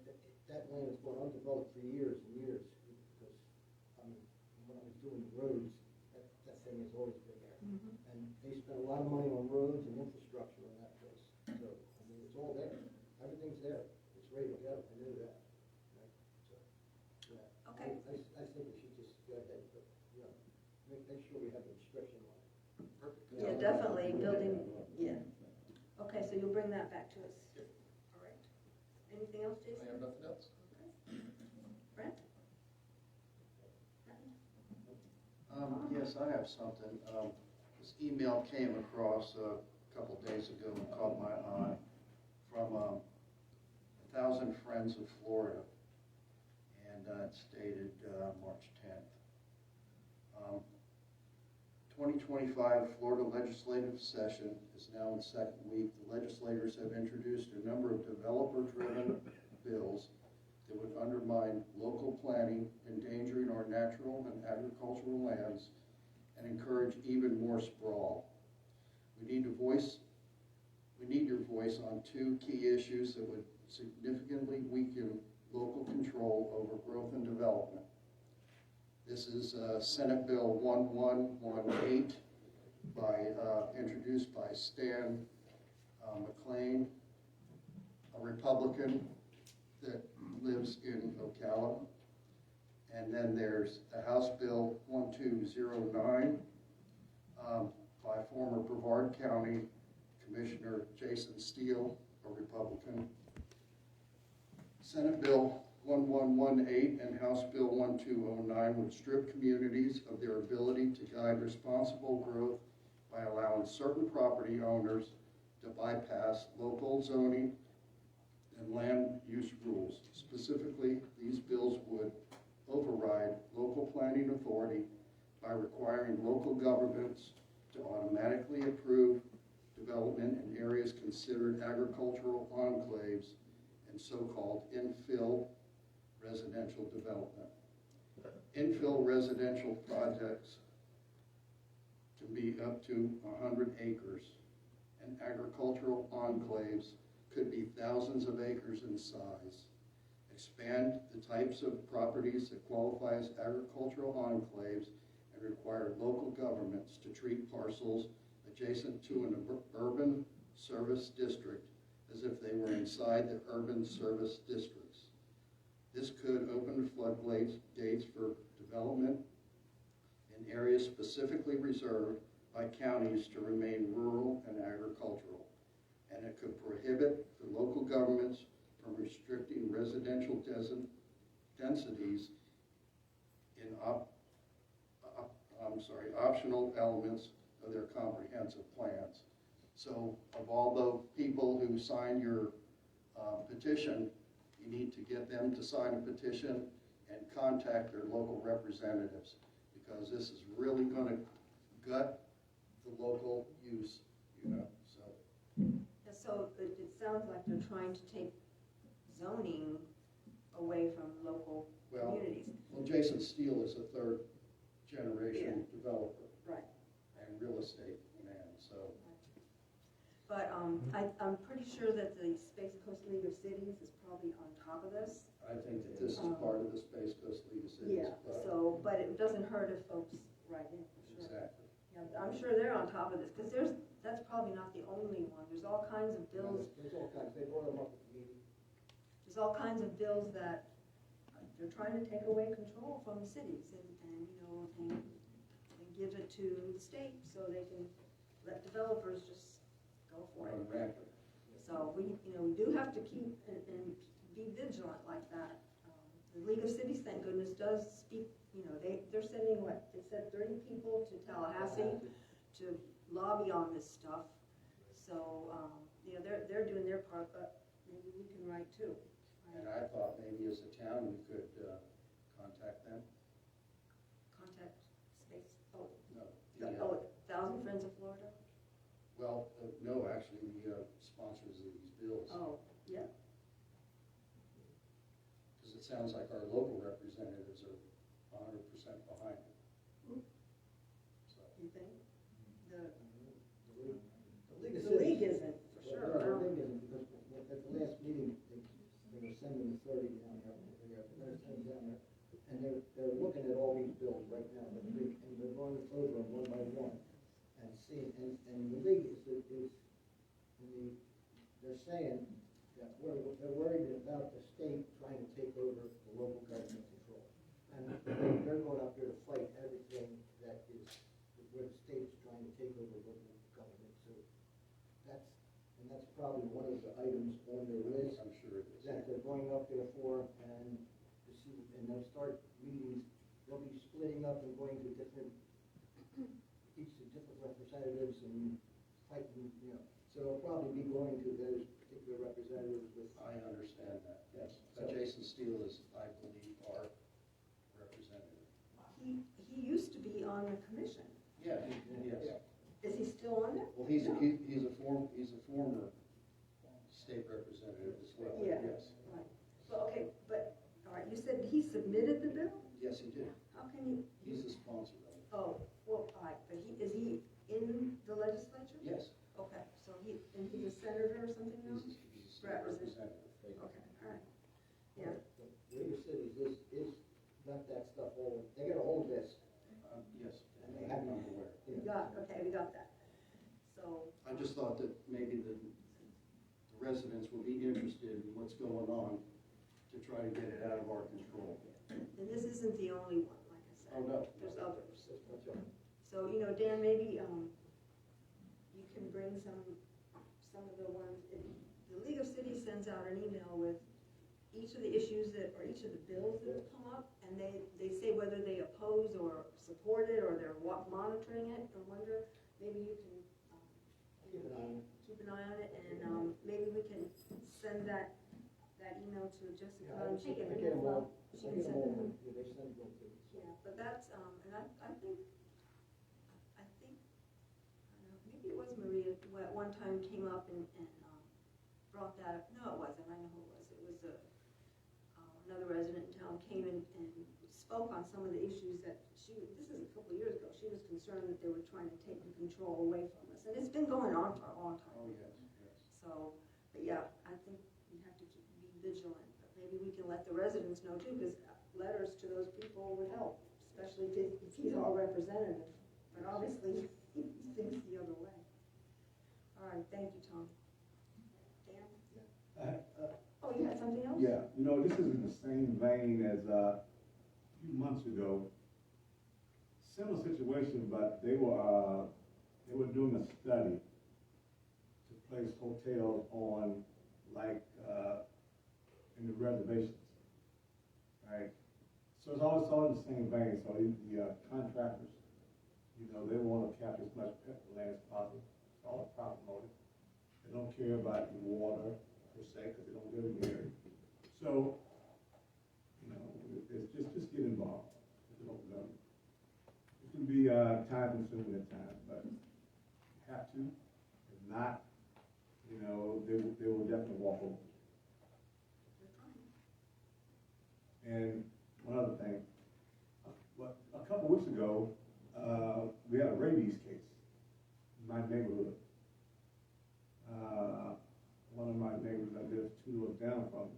that land has been undeveloped for years and years, because, when I was doing the roads, that thing has always been there. Mm-hmm. And they spent a lot of money on roads and infrastructure in that place. So, it's all there. Everything's there. It's ready to go. I knew that. Right? So, yeah. Okay. I think we should just go ahead, but, make sure we have the restriction on it. Perfect. Yeah, definitely, building, yeah. Okay, so you'll bring that back to us? Yep. All right. Anything else, Jason? I have nothing else. Okay. Brent? Yes, I have something. This email came across a couple days ago and caught my eye from 1,000 Friends of Florida, and it's dated March 10th. 2025 Florida legislative session is now in second week. The legislators have introduced a number of developer-driven bills that would undermine local planning, endangering our natural and agricultural lands, and encourage even more sprawl. We need your voice on two key issues that would significantly weaken local control over growth and development. This is Senate Bill 1118, introduced by Stan McLean, a Republican that lives in Ocala. And then there's the House Bill 1209 by former Brevard County Commissioner Jason Steele, a Republican. Senate Bill 1118 and House Bill 1209 would strip communities of their ability to guide responsible growth by allowing certain property owners to bypass local zoning and land use rules. Specifically, these bills would override local planning authority by requiring local governments to automatically approve development in areas considered agricultural enclaves and so-called infill residential development. Infill residential projects can be up to 100 acres, and agricultural enclaves could be thousands of acres in size. Expand the types of properties that qualify as agricultural enclaves and require local governments to treat parcels adjacent to an urban service district as if they were inside the urban service districts. This could open floodgates for development in areas specifically reserved by counties to remain rural and agricultural. And it could prohibit the local governments from restricting residential densities in optional elements of their comprehensive plans. So of all the people who signed your petition, you need to get them to sign a petition and contact their local representatives, because this is really going to gut the local use, so. So it sounds like they're trying to take zoning away from local communities. Well, Jason Steele is a third generation developer. Right. And real estate man, so. But I'm pretty sure that the Space Coast League of Cities is probably on top of this. I think that this is part of the Space Coast League of Cities. Yeah, but it doesn't hurt if folks write in, for sure. Exactly. Yeah, I'm sure they're on top of this, because that's probably not the only one. There's all kinds of bills. There's all kinds, they brought them up at the meeting. There's all kinds of bills that they're trying to take away control from the cities and give it to the state so they can let developers just go for it. So we do have to keep and be vigilant like that. the League of Cities, thank goodness, does speak, you know, they're sending what, it said 30 people to Tallahassee to lobby on this stuff. So, you know, they're doing their part, but maybe we can write too. And I thought maybe as a town, we could contact them. Contact space, oh, No. oh, 1,000 Friends of Florida? Well, no, actually, the sponsors of these bills. Oh, yeah. Because it sounds like our local representatives are 100% behind it. So. You think? The League of The league Cities- isn't, for Well, sure. no, the league isn't, because at the last meeting, they were sending the 30 down there, they're sending down there, and they're looking at all these bills right now, and they're going over them one by one, and seeing, and the league they're saying that they're worried about the state trying to take over the local government control. And they're going up there to fight everything that is, where the state's trying to take over local government, so that's probably one of the items on their list. I'm sure it is. That they're going up there for, and to see, and they'll start meetings, they'll be splitting up and going to different, each to different representatives and fighting, you know. So they'll probably be going to those particular representatives with. I understand that, yes. But Jason Steele is, I believe, our representative. He used to be on the commission. Yeah, yes. Is he still on there? Well, he's No. a former state representative as well, Yeah. yes. Right. Well, okay, but, all right, you said he submitted the bill? Yes, he did. How can you? He's the sponsor of it. Oh, well, all right, but is he in the legislature? Yes. Okay, so he's a senator or something now? He's a state representative. Okay, all right, yeah. The League of Cities is got that stuff all, they got a whole list. Yes, And they have I'm aware. We got that. So, I just thought that maybe the residents will be interested in what's going on to try to get it out of our control. and this isn't the only one, like I said. Oh, no. There's others. So, you know, Dan, maybe, you can bring some of the ones, the League of Cities sends out an email with each of the issues or each of the bills that have come up, and they say whether they oppose or support it, or they're monitoring it, and wonder, maybe you can, Keep an eye on it. keep an eye on it, and, maybe we can send that email to Jessica, and she can, I get them all. she I can get send them it all. out. Yeah, they send them to me. Yeah, but that's, and I think, I don't know, maybe it was Maria who at one time came up and brought that up. No, it wasn't, I know who it was. It was another resident in town came and spoke on some of the issues that this is a couple of years ago, she was concerned that they were trying to take the control away from us. And it's been going on for a long time. Oh, yes, yes. So, but yeah, I think we have to be vigilant, but maybe we can let the residents know too, because letters to those people would help, especially if he's our representative. But obviously, he thinks the other way. All right, thank you, Tom. Dan? Oh, you had something else? Yeah, you know, this is in the same vein as a few months ago. Similar situation, but they were doing a study to place hotels on, like, in the reservations, right? So it's all in the same vein. So the contractors, you know, they want to capture as much land as possible. It's all profit motive. They don't care about the water per se, because they don't live near it. So, you know, it's just get involved. It's local government. It can be time consuming at times, but you have to. If not, you know, they will definitely walk over. And one other thing, a couple weeks ago, we had a rabies case in my neighborhood. One of my neighbors I live 2 doors down from,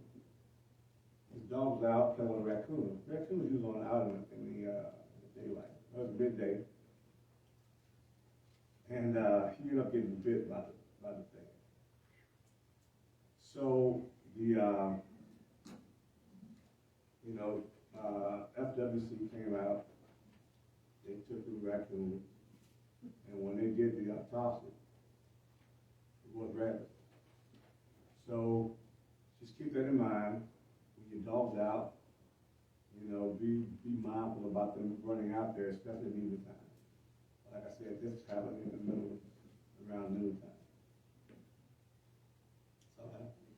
his dog was out playing with a raccoon. Raccoons usually out in the daylight. It was midday. And he ended up getting bit by the thing. So the FWC came out, they took the raccoon, and when they did the autopsy, it was rabbit. So just keep that in mind when your dog's out be mindful about them running out there, especially in evening time. Like I said, this happened in the middle, around noon time. So,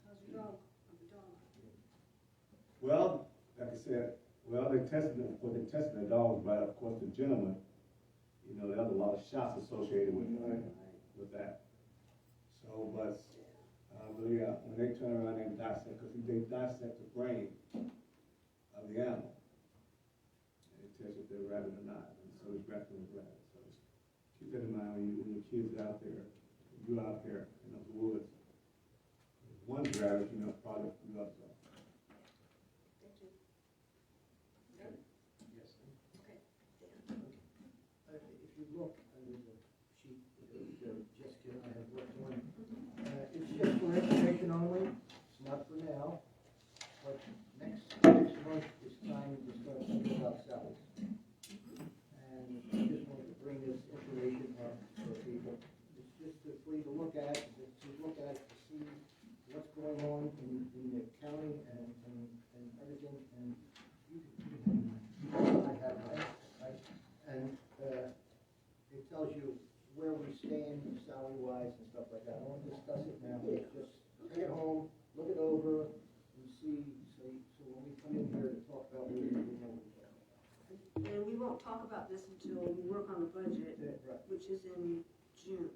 How's your dog? well, like I said, they tested the dogs, but of course the gentleman, there was a lot of shots associated with that. So, but, when they turn around and dissect, because they dissect the brain of the animal, and it tells you if they're rabbit or not, and so it's back to the rabbit. So just keep that in mind when your kids are out there, you out here in those woods. One rabbit, probably you up there. Thank you. Yes. Okay. If you look under the sheet that Jessica and I have worked on, it's just for information only, it's not for now, but next month is time to start thinking about salaries. And I just wanted to bring this information up for people. It's just for you to look at, to see what's going on in the county and everything, and I have that, right? And it tells you where we stand salary-wise and stuff like that. I don't want to discuss it now, just take it home, look it over, and see, so when we come in here to talk about what we know. And we won't talk about this until we work on the budget, Right. which is in June.